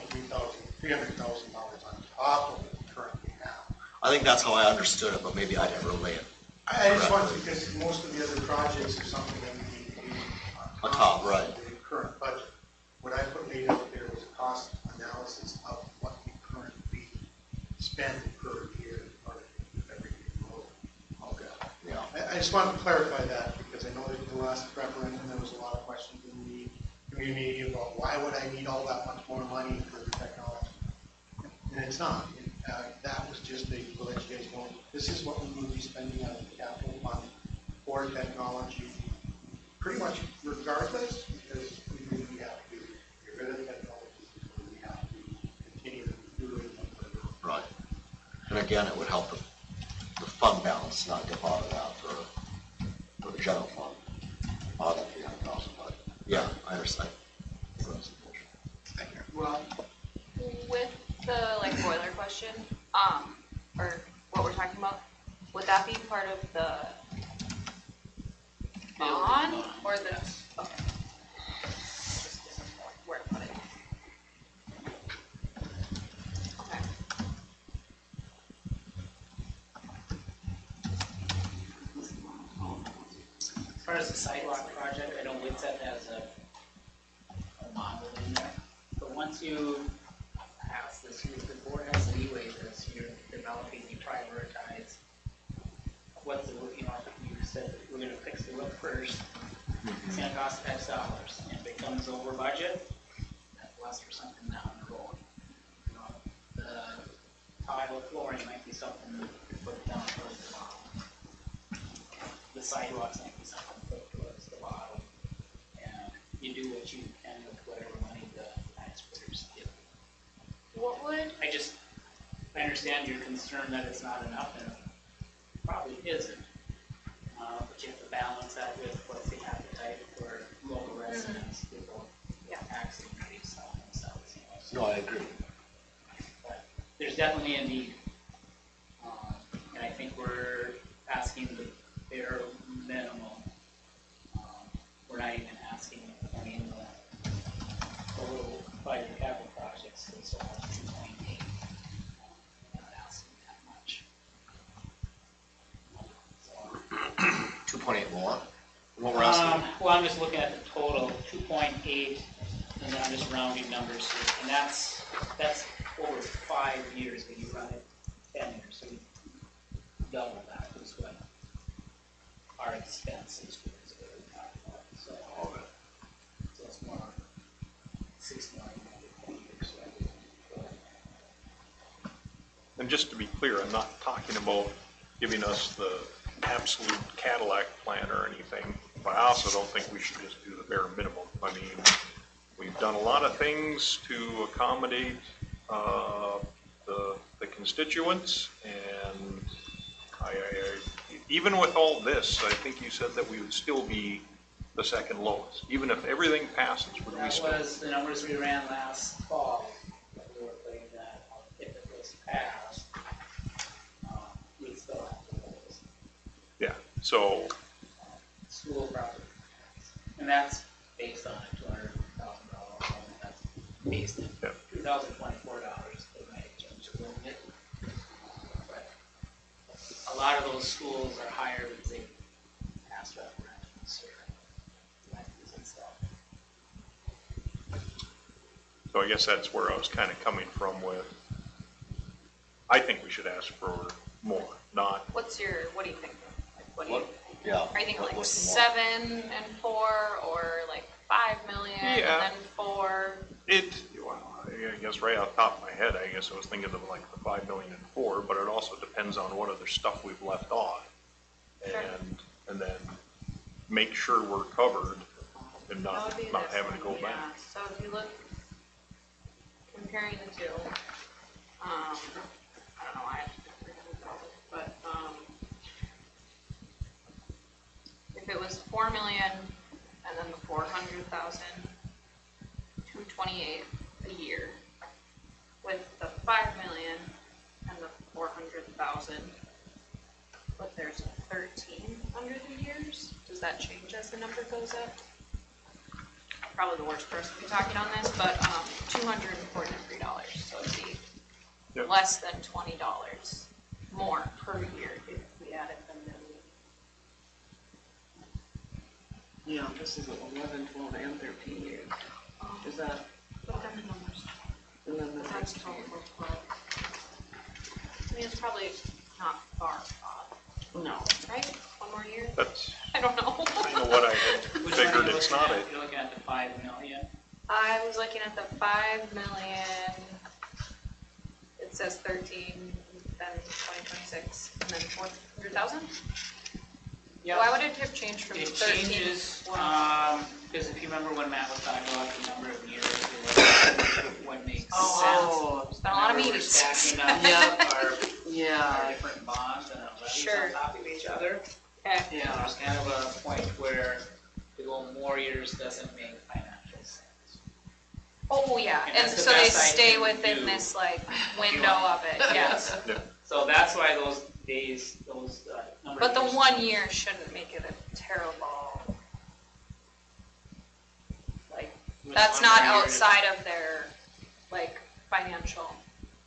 $300,000 on top of what we currently have.
I think that's how I understood it, but maybe I didn't relay it.
I just want, because most of the other projects are something that we need to do
On top, right.
of the current budget. What I put laid out there was a cost analysis of what we currently spend per year or every year.
Okay, yeah.
I just wanted to clarify that because I know that the last referendum, there was a lot of questions in the community about why would I need all that much more money for the technology? And it's not. That was just to let you guys know, this is what we will be spending out of the capital fund for technology, pretty much regardless, because we really have to get rid of the technology, so we have to continue doing it.
Right. And again, it would help the fund balance not dip out of that for the general fund, out of that 300,000, but yeah, I understand.
Well,
With the like boiler question, or what we're talking about, would that be part of the bond or the, okay. Where to put it? Okay.
As far as the sidewalk project, I know WITSET has a model in there, but once you pass this, the board has leeway this, you're developing the prioritize what's the, you know, you said we're gonna fix the roof first, it's gonna cost X dollars, and if it comes over budget, that's less for something down the road. You know, the tile flooring might be something to put down towards the bottom. The sidewalks might be something to put towards the bottom, and you do what you can with whatever money the taxpayers give.
What would,
I understand your concern that it's not enough, and it probably isn't. But you have to balance that with what's the appetite for local residents, people taxing these on themselves, you know.
No, I agree.
But there's definitely a need. And I think we're asking the bare minimum. We're not even asking, I mean, the little 5-year capital projects, they still have 2.8. We're not asking that much. So,
2.8 more? What we're asking?
well, I'm just looking at the total, 2.8, and then I'm just rounding numbers here. And that's over 5 years, but you run it 10 years, so you double that is what our expenses were. So, so it's more 6 million every 20 years.
And just to be clear, I'm not talking about giving us the absolute Cadillac plan or anything, but I also don't think we should just do the bare minimum. I mean, we've done a lot of things to accommodate the constituents, and even with all this, I think you said that we would still be the second lowest. Even if everything passes, would we
That
still?
was the numbers we ran last fall, that we were putting that, if it was passed, we'd still have to lose.
Yeah, so,
School property tax. And that's based on a $200,000 loan, that's based on
Yeah.
$2,024, it might change a little bit. But a lot of those schools are higher because they passed referendums or elections and stuff.
so I guess that's where I was kind of coming from with, I think we should ask for more, not,
what do you think? Like, what do you,
Yeah.
are you thinking like
What's the more?
7 and 4, or like 5 million
Yeah.
and then 4?
well, I guess right off the top of my head, I guess I was thinking of like the 5 million and 4, but it also depends on what other stuff we've left off.
Sure.
And then make sure we're covered and
That
not
would be
not
this
having to go
one,
back.
yeah. So if you look, comparing the two, I don't know why I have to do 300,000, but, if it was 4 million and then the 400,000, 228 a year, with the 5 million and the 400,000, but there's a 13 under the years, does that change as the number goes up? Probably the worst person to be talking on this, but $243, so it'd be
Yep.
less than $20 more per year if we added the million.
Yeah, this is 11, 12, and 13 years. Is that,
What kind of numbers?
and then the
That's
16
total
years?
12. I mean, it's probably not far off,
No.
right? One more year?
That's
I don't know.
kind of what I had
Which one are
figured.
you
It's
looking
not
at?
a,
You're looking at the 5 million?
I was looking at the 5 million, it says 13, then 2026, and then 400,000?
Yeah.
Why would it have changed from
It
13 to
changes,
1?
because if you remember when Matt was talking about the number of years, what makes sense.
Oh,
Spent a lot of
Whenever we're
meetings.
stacking up our
yeah,
different bonds and our levies
Sure.
on top of each other.
Okay.
yeah.
There's kind of a point where to go more years doesn't make financial sense.
Oh, yeah,
And
and
that's the
so they
best I
stay
can
within
do.
this like window of it, yes.
So that's why those days, those number
But
of
the
years
1 year shouldn't make it a terrible, like,
was
that's
1
not
more year.
outside of their, like, financial.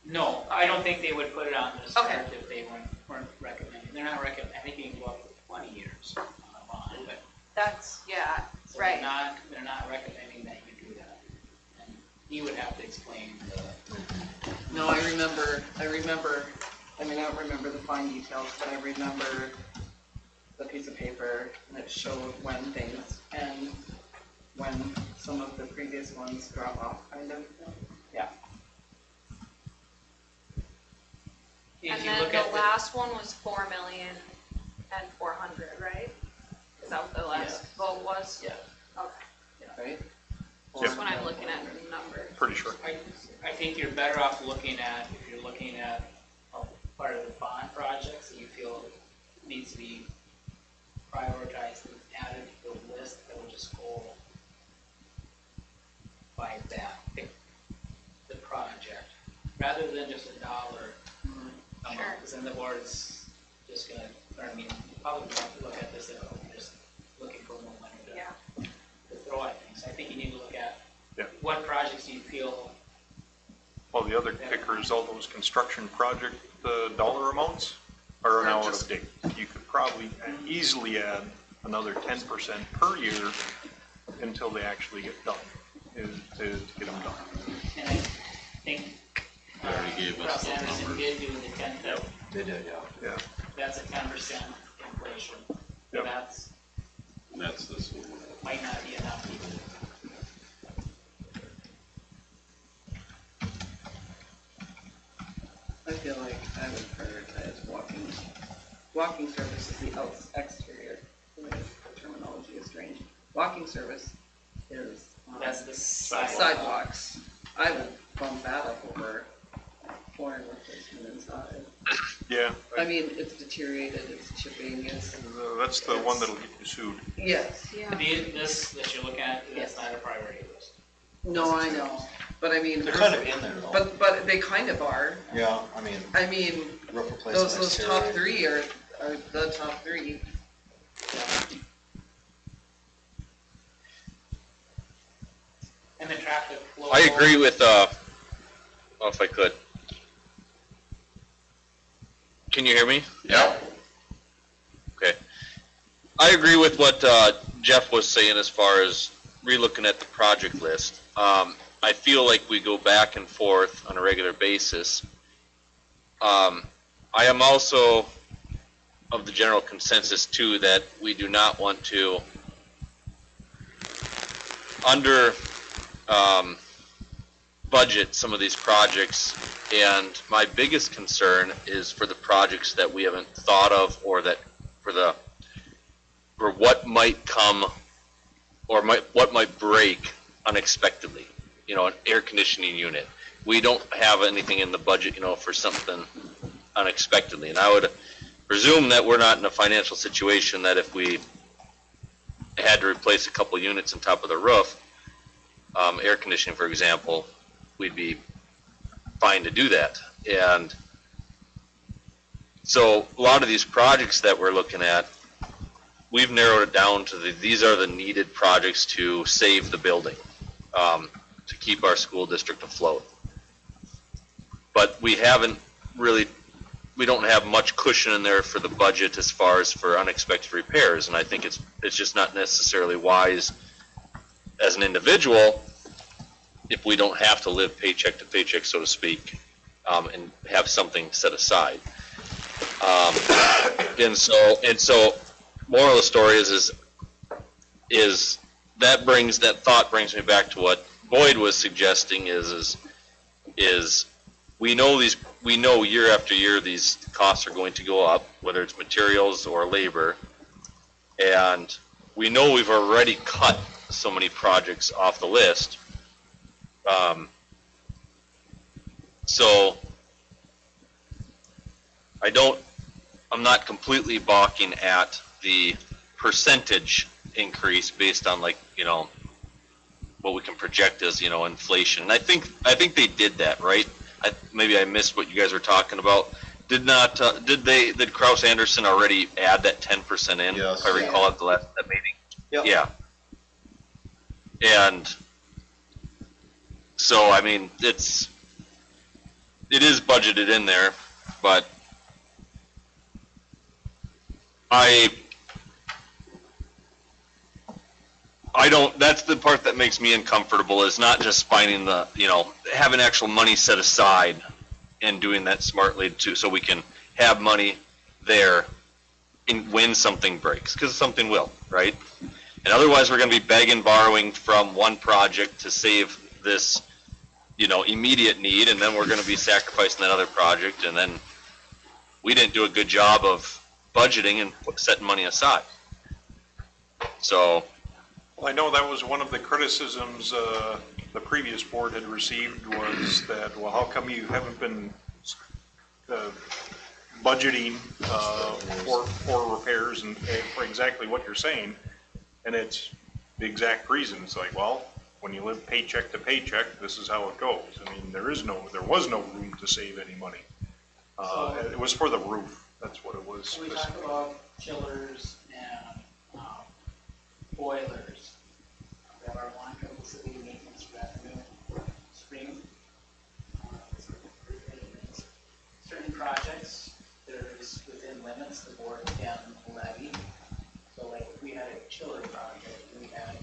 No, I don't think they would put it on the
Okay.
start if they weren't recommending. They're not recommending, I think you can go up to 20 years on a bond, but
That's, yeah,
so
right.
they're not recommending that you do that. And he would have to explain the,
No, I remember I mean, I don't remember the fine details, but I remember the piece of paper that showed when things end, when some of the previous ones drop off, kind of. Yeah.
If
And
you
then
look
the
at
last one was 4,400,000, right? Is that what the last
Yes.
vote was?
Yeah.
Okay,
Right?
just when I'm looking at the number.
Pretty sure.
I think you're better off looking at, if you're looking at part of the bond projects that you feel needs to be prioritized and added to the list, that would just go by that, pick the project, rather than just a dollar amount,
Sure.
because then the board's just gonna, or I mean, you probably won't look at this at all, you're just looking for more money
Yeah.
to throw at things. I think you need to look at
Yeah.
what projects do you feel.
Well, the other kicker is all those construction project, dollar amounts are now out of date. You could probably easily add another 10% per year until they actually get done, to get them done.
And I think
They already gave us
Ross
those
Anderson
numbers.
did do the 10,
They did, yeah.
Yeah.
that's a 10% inflation.
Yep.
That's,
And that's this one.
might not be enough even.
I feel like I would prioritize walking service is the exterior. The terminology is strange. Walking service is
That's the sidewalk.
sidewalks. I would bump that up over flooring replacement inside.
Yeah,
I mean, it's deteriorated, it's chipping, it's,
that's the one that'll get you sued.
yes.
Yeah.
This that you're looking at, that's not a priority list.
No, I know, but I mean.
They're kind of in there though.
But they kind of are.
Yeah,
I mean,
roof replacement.
those top three are the top three.
And the traffic flow.
I agree with, well, if I could. Can you hear me?
Yeah.
Okay. I agree with what Jeff was saying as far as relooking at the project list. I feel like we go back and forth on a regular basis. I am also of the general consensus too that we do not want to under budget some of these projects, and my biggest concern is for the projects that we haven't thought of, or that for what might come or what might break unexpectedly. You know, an air conditioning unit. We don't have anything in the budget, you know, for something unexpectedly, and I would presume that we're not in a financial situation that if we had to replace a couple units on top of the roof, air conditioning, for example, we'd be fine to do that. And so a lot of these projects that we're looking at, we've narrowed it down to these are the needed projects to save the building, to keep our school district afloat. But we haven't really, we don't have much cushion in there for the budget as far as for unexpected repairs, and I think it's just not necessarily wise as an individual, if we don't have to live paycheck to paycheck, so to speak, and have something set aside. And so, moral of the story is that thought brings me back to what Boyd was suggesting is we know year after year these costs are going to go up, whether it's materials or labor, and we know we've already cut so many projects off the list. So I'm not completely balking at the percentage increase based on, like, you know, what we can project as, you know, inflation. And I think they did that, right? Maybe I missed what you guys were talking about. Did Kraus Anderson already add that 10% in?
Yes.
If I recall at that meeting.
Yep.
Yeah. And so, I mean, it is budgeted in there, but I don't, that's the part that makes me uncomfortable, is not just finding having actual money set aside and doing that smartly too, so we can have money there when something breaks, because something will, right? And otherwise, we're going to be begging, borrowing from one project to save this, immediate need, and then we're going to be sacrificing that other project, and then we didn't do a good job of budgeting and setting money aside. So,
Well, I know that was one of the criticisms the previous board had received, was that, well, how come you haven't been budgeting for repairs and for exactly what you're saying? And it's the exact reason. It's like, well, when you live paycheck to paycheck, this is how it goes. I mean, there was no room to save any money. It was for the roof. That's what it was.
We talk about chillers and boilers. We have our long-term facility maintenance revenue stream. Certain projects, there's within limits the board can levy. So like if we had a chiller project, we had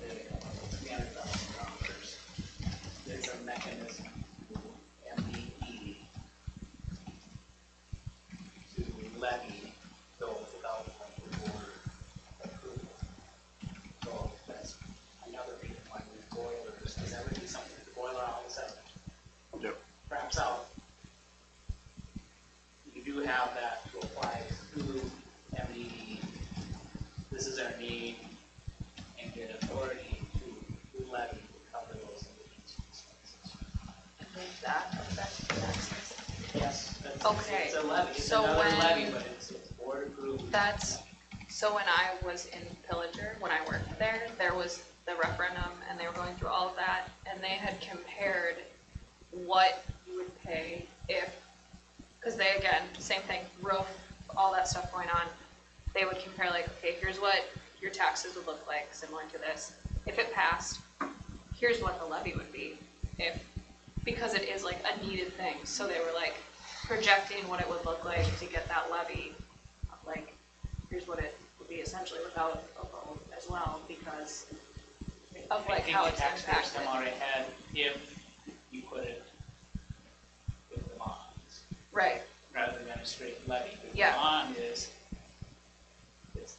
$300,000. There's a mechanism through MDE to levy those without the board approval. So that's another reason why we boilers, because that would be something that the boiler all of a sudden craps out. You do have that to apply through MDE. This is our need and get authority to levy to cover those individual expenses.
And does that affect taxes?
Yes, that's,
Okay,
it's a levy, it's
so
another
when-
levy, but it's board approved.
So when I was in Pillager, when I worked there, there was the referendum and they were going through all of that and they had compared what you would pay if, because they, again, same thing, roof, all that stuff going on. They would compare like, okay, here's what your taxes would look like, similar to this. If it passed, here's what the levy would be, because it is like a needed thing. So they were like projecting what it would look like to get that levy. Like, here's what it would be essentially without a vote as well, because of like how it's
I think the taxpayers
impacted.
come out ahead if you put it with the bonds,
Right,
rather than a straight levy. The
Yeah.
bond is, it's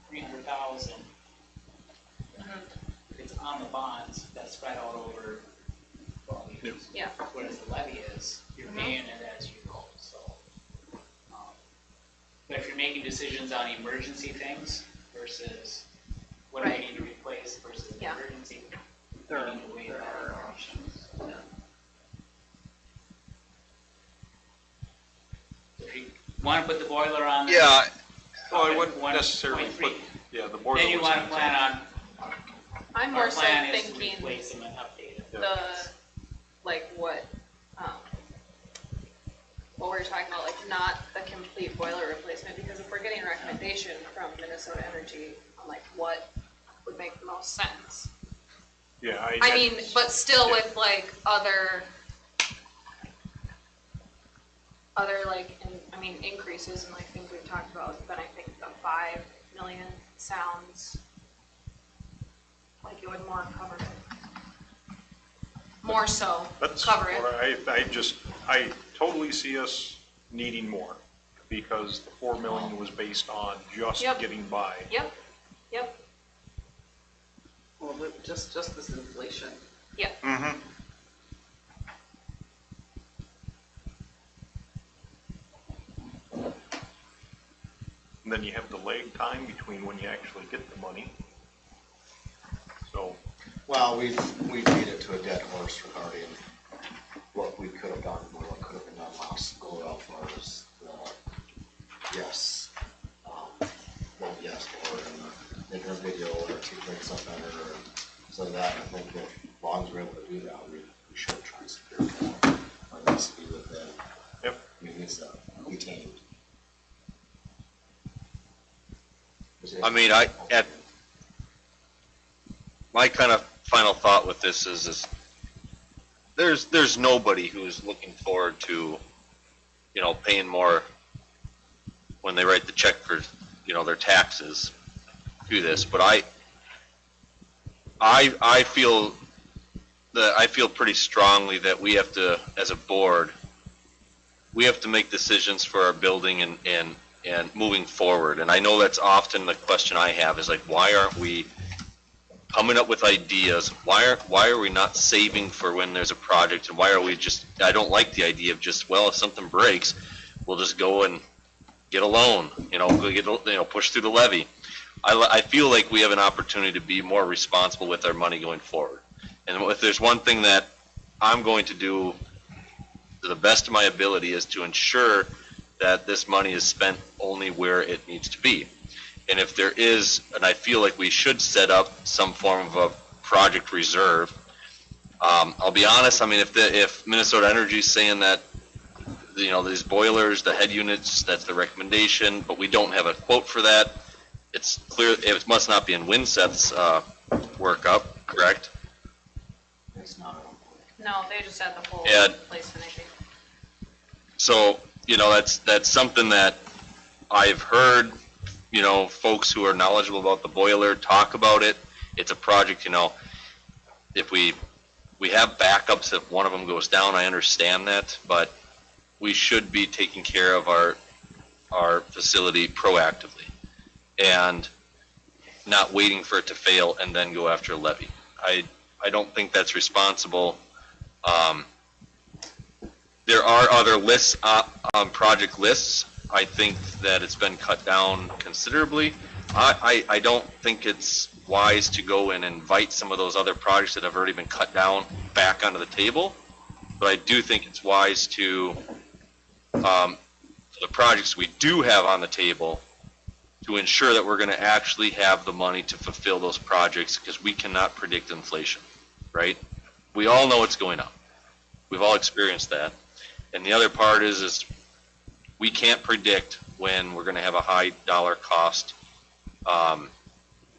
300,000. If it's on the bonds, that's spread out over 12 years.
yeah.
Whereas the levy is, you're paying it as you go, so. But if you're making decisions on emergency things versus what do we
Right.
need to replace versus
Yeah.
emergency, you
There
need to weigh
there
that
are
out.
options.
If you want to put the boiler on.
yeah,
Well, I wouldn't
1.3,
necessarily put, the board.
then you want to plan on,
I'm
our
more so
plan is to
thinking
replace them and update them.
the, like what we were talking about, like not the complete boiler replacement, because if we're getting a recommendation from Minnesota Energy on like what would make the most sense.
Yeah,
I mean, but still
Yeah.
with like other like, increases and like things we've talked about, then I think the 5 million sounds like it would more cover it. More so,
That's
cover it.
what I totally see us needing more, because the 4 million was based on just
Yep.
getting by.
Yep.
Well, but just this inflation.
Mm-hmm. And then you have the lag time between when you actually get the money. So,
Well, we've beat it to a dead horse regarding what we could have done, or what could have been done last go around for us. Yes, well, yes, or making a video or articulating something better, or so that, I think if, as long as we're able to do that, we should try and secure that. Or needs to be within,
yep.
it needs to be tamed.
I mean, my kind of final thought with this is there's nobody who's looking forward to, paying more when they write the check for, their taxes through this. But I feel pretty strongly that we have to, as a board, we have to make decisions for our building and moving forward. And I know that's often the question I have is like, why aren't we coming up with ideas? Why are we not saving for when there's a project? And why are we just, I don't like the idea of just, well, if something breaks, we'll just go and get a loan, push through the levy. I feel like we have an opportunity to be more responsible with our money going forward. And if there's one thing that I'm going to do to the best of my ability is to ensure that this money is spent only where it needs to be. And if there is, and I feel like we should set up some form of a project reserve. I'll be honest, I mean, if Minnesota Energy is saying that, these boilers, the head units, that's the recommendation, but we don't have a quote for that, it's clear, it must not be in WinSeth's workup, correct?
No, they just had the whole
Yeah.
placement, I think.
So, that's something that I've heard, folks who are knowledgeable about the boiler talk about it. It's a project, if we have backups if one of them goes down, I understand that, but we should be taking care of our facility proactively and not waiting for it to fail and then go after a levy. I don't think that's responsible. There are other lists, project lists. I think that it's been cut down considerably. I don't think it's wise to go and invite some of those other projects that have already been cut down back onto the table. But I do think it's wise to, for the projects we do have on the table, to ensure that we're going to actually have the money to fulfill those projects, because we cannot predict inflation, right? We all know it's going up. We've all experienced that. And the other part is we can't predict when we're going to have a high dollar cost. We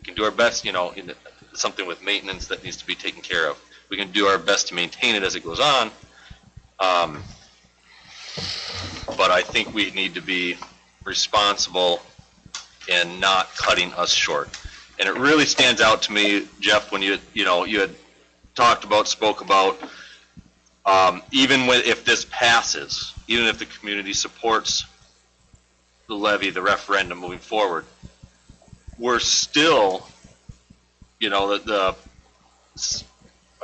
can do our best, in something with maintenance that needs to be taken care of. We can do our best to maintain it as it goes on. But I think we need to be responsible and not cutting us short. And it really stands out to me, Jeff, when you had spoke about, even if this passes, even if the community supports the levy, the referendum moving forward, we're still, I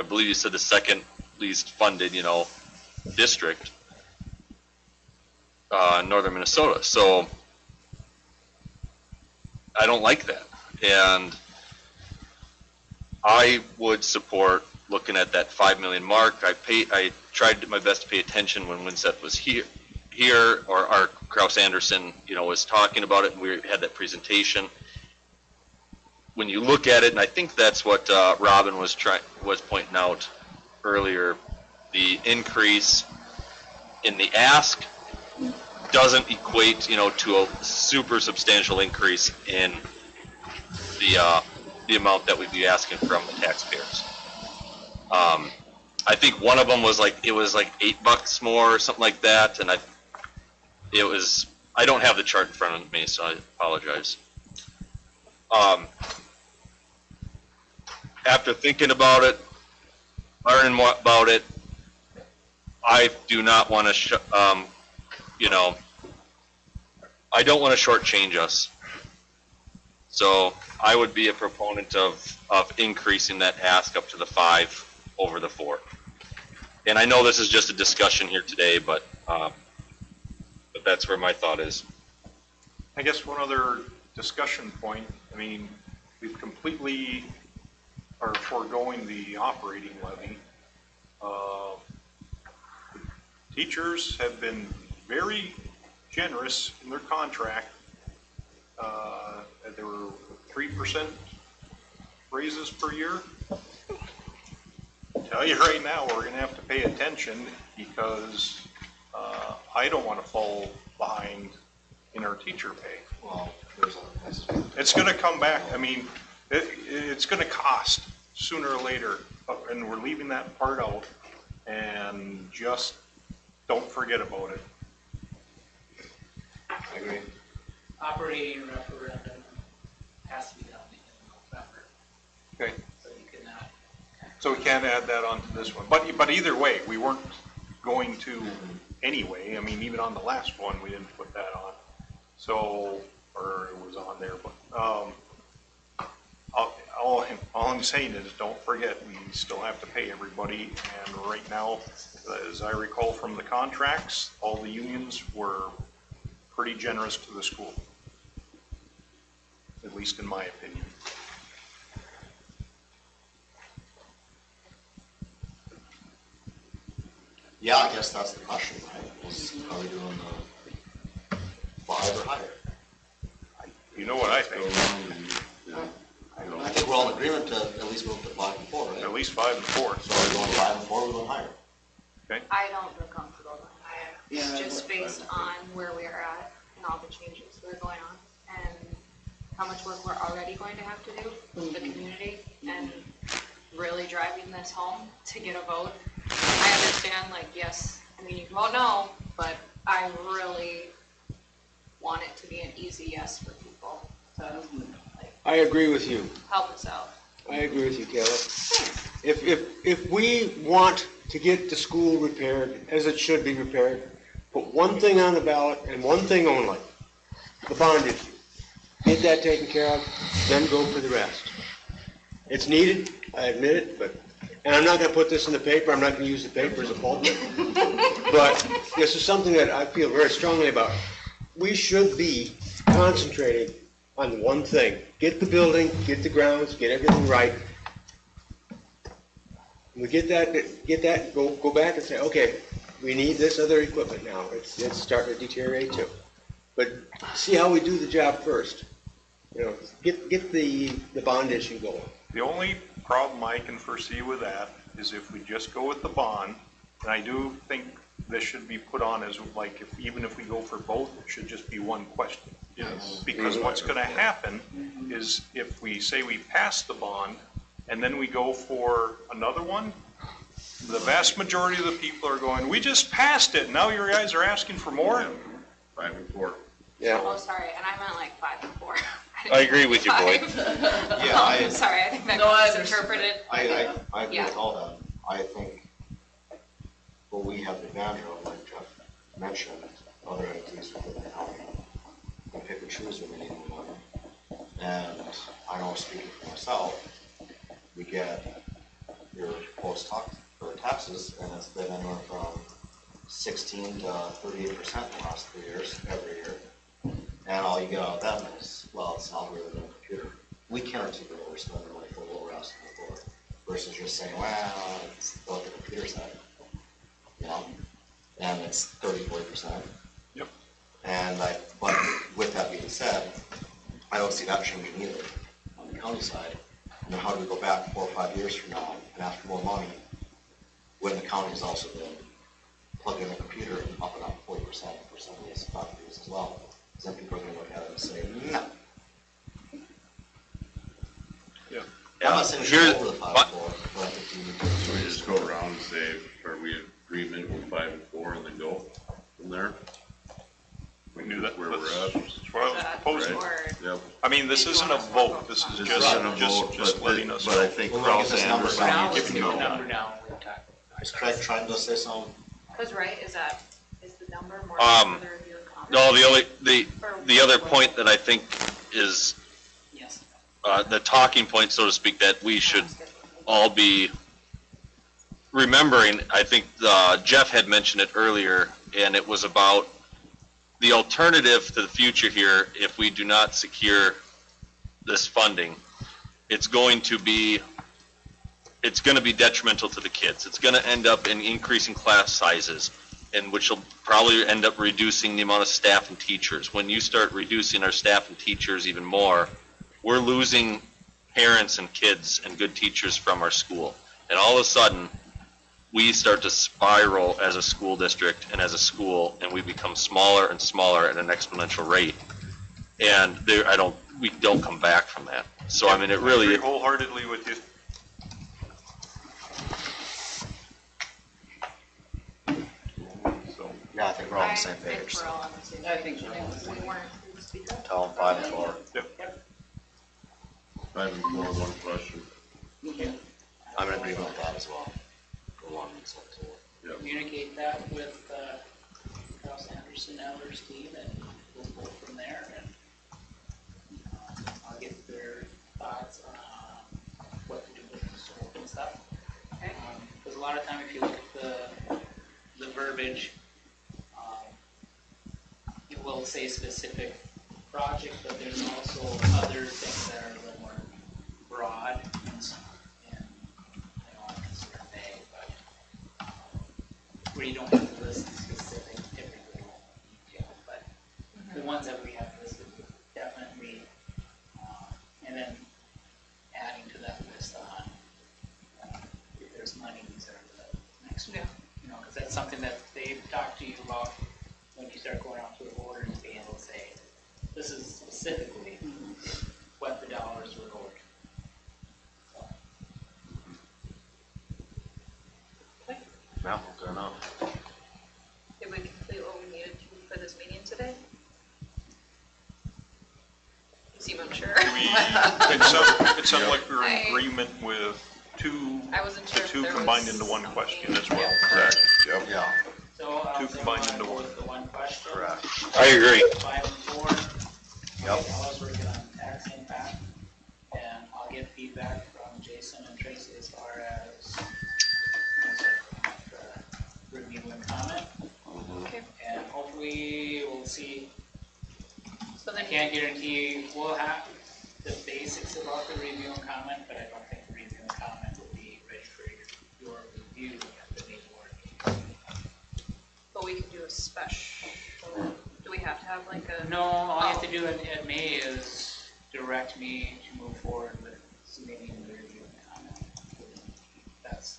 believe you said the second least funded, district, in northern Minnesota. So I don't like that. And I would support looking at that 5 million mark. I tried my best to pay attention when WinSeth was here, or our Kraus Anderson, was talking about it, and we had that presentation. When you look at it, and I think that's what Robin was pointing out earlier, the increase in the ask doesn't equate, to a super substantial increase in the amount that we'd be asking from the taxpayers. I think one of them was like $8 more or something like that, and I don't have the chart in front of me, so I apologize. After thinking about it, learning more about it, I do not want to, I don't want to shortchange us. So I would be a proponent of increasing that ask up to the 5 over the 4. And I know this is just a discussion here today, but that's where my thought is.
I guess one other discussion point, we've completely are foregoing the operating levy. Teachers have been very generous in their contract. There were 3% raises per year. I'll tell you right now, we're going to have to pay attention, because I don't want to fall behind in our teacher pay.
Well, there's other places.
It's going to come back. It's going to cost sooner or later, and we're leaving that part out, and just don't forget about it.
I agree.
Operating referendum has to be done in November,
Okay.
so you cannot.
So we can't add that onto this one. But either way, we weren't going to anyway. I mean, even on the last one, we didn't put that on. So, or it was on there, but, all I'm saying is, don't forget, we still have to pay everybody, and right now, as I recall from the contracts, all the unions were pretty generous to the school. At least in my opinion.
Yeah, I guess that's the question, right? Are we doing the 5 or higher?
You know what I think?
I think we're all in agreement to at least move to 5 and 4, right?
At least 5 and 4.
So are we going 5 and 4, or are we going higher?
I don't feel comfortable going higher,
Yeah,
just based on where we are at and all the changes that are going on, and how much work we're already going to have to do with the community, and really driving this home to get a vote. I understand, like, yes, I mean, you can vote no, but I really want it to be an easy yes for people to, like,
I agree with you.
help us out.
I agree with you, Caleb. If we want to get the school repaired as it should be repaired, put one thing on the ballot and one thing only, the bond issue. Get that taken care of, then go for the rest. It's needed, I admit it, but, and I'm not gonna put this in the paper, I'm not gonna use the paper as a pulpit. But this is something that I feel very strongly about. We should be concentrating on one thing. Get the building, get the grounds, get everything right. We get that, go back and say, okay, we need this other equipment now. It's starting to deteriorate too. But see how we do the job first. You know, get the bond issue going.
The only problem I can foresee with that is if we just go with the bond, and I do think this should be put on as like, even if we go for both, it should just be one question.
Yes.
Because what's gonna happen is if we say we pass the bond and then we go for another one, the vast majority of the people are going, we just passed it, now you guys are asking for more?
5 and 4.
Yeah.
Oh, sorry, and I meant like 5 and 4.
I agree with you, Boyd.
Yeah,
I'm sorry, I think that got misinterpreted.
I agree
Yeah.
with all that. I think what we have the advantage of, like Jeff mentioned, other entities within the county can pick and choose when they need more money. And I know, speaking for myself, we get your taxes, and it's been anywhere from 16 to 38% in the last 3 years, every year. And all you get out of them is, well, it's an algorithm in a computer. We can articulate what we're spending money for, what we're asking for, versus just saying, well, it's what the computer said. You know, and it's 30-40%.
Yep.
And but with that being said, I don't see that changing either on the county side. You know, how do we go back 4 or 5 years from now and ask for more money when the county has also been plugging the computer up and up 40% for some of these properties as well? Some people are going to look at it and say, no.
Yeah.
I'm not saying we should go over the 5 and 4, but I think we need to.
So we just go around and say, are we in agreement with 5 and 4 and then go from there?
We knew that.
Where we're at.
That's what I was proposing.
Right. Yep.
I mean, this isn't a vote, this is
This
just,
isn't a vote,
just
but
letting us
But I
know.
think
We're gonna
Kraus
get this number
Anderson
down.
needs to know.
down.
Is Craig trying to say something?
Because, right, is the number more
Um,
further of your comment?
No, the other point that I think is
Yes.
the talking point, so to speak, that we should all be remembering, I think Jeff had mentioned it earlier, and it was about the alternative to the future here. If we do not secure this funding, it's going to be detrimental to the kids. It's going to end up in increasing class sizes, and which will probably end up reducing the amount of staff and teachers. When you start reducing our staff and teachers even more, we're losing parents and kids and good teachers from our school. And all of a sudden, we start to spiral as a school district and as a school, and we become smaller and smaller at an exponential rate. And we don't come back from that. So I mean, it
I
really,
agree wholeheartedly with you. So,
Yeah, I think we're all on the same
I think
page.
we're all on the same
I
page.
think
We weren't.
Tell them 5 and 4.
5 and 4, one question.
I'm in agreement with that as well. For 1 and 2.
communicate that with, Ross Anderson, Eller, Steve, and we'll go from there, and, I'll get their thoughts on what to do with the solar and stuff.
Okay.
Because a lot of time, if you look at the verbiage, it will say specific project, but there's also other things that are a little more broad and I don't want to consider vague, but where you don't have to list specific every little detail, but the ones that we have listed definitely, and then adding to that list on if there's money, these are the next one. You know, because that's something that they've talked to you about when you start going out to the board and being able to say, this is specifically what the dollars were owed. So,
Yeah, good enough.
Did we complete what we needed to for this meeting today? You seem unsure.
It sounded like we were in agreement with
I wasn't sure
the
if
two
there
combined
was
into one
something.
question as well,
Yeah.
correct?
Yep.
Yeah,
so
Two combined into one.
The one question.
correct.
I agree.
5 and 4.
Yep.
I was working on tax impact, and I'll get feedback from Jason and Tracy as far as review and comment,
Okay,
and hopefully we'll see.
so
I
then,
can't guarantee we'll have the basics about the review and comment, but I don't think the review and comment will be ready for your review at the main board meeting.
but we can do a special, do we have to have like a?
No, all you have to do at May is direct me to move forward with submitting the review and comment. That's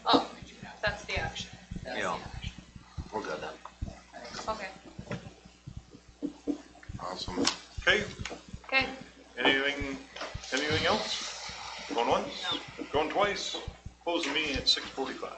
Oh,
what you have.
that's the action.
That's
Yeah.
the action.
We're good then.
I think so.
Okay,
Awesome.
Okay,
okay.
anything else? Going once?
No.
Going twice? Close the meeting at 6:45.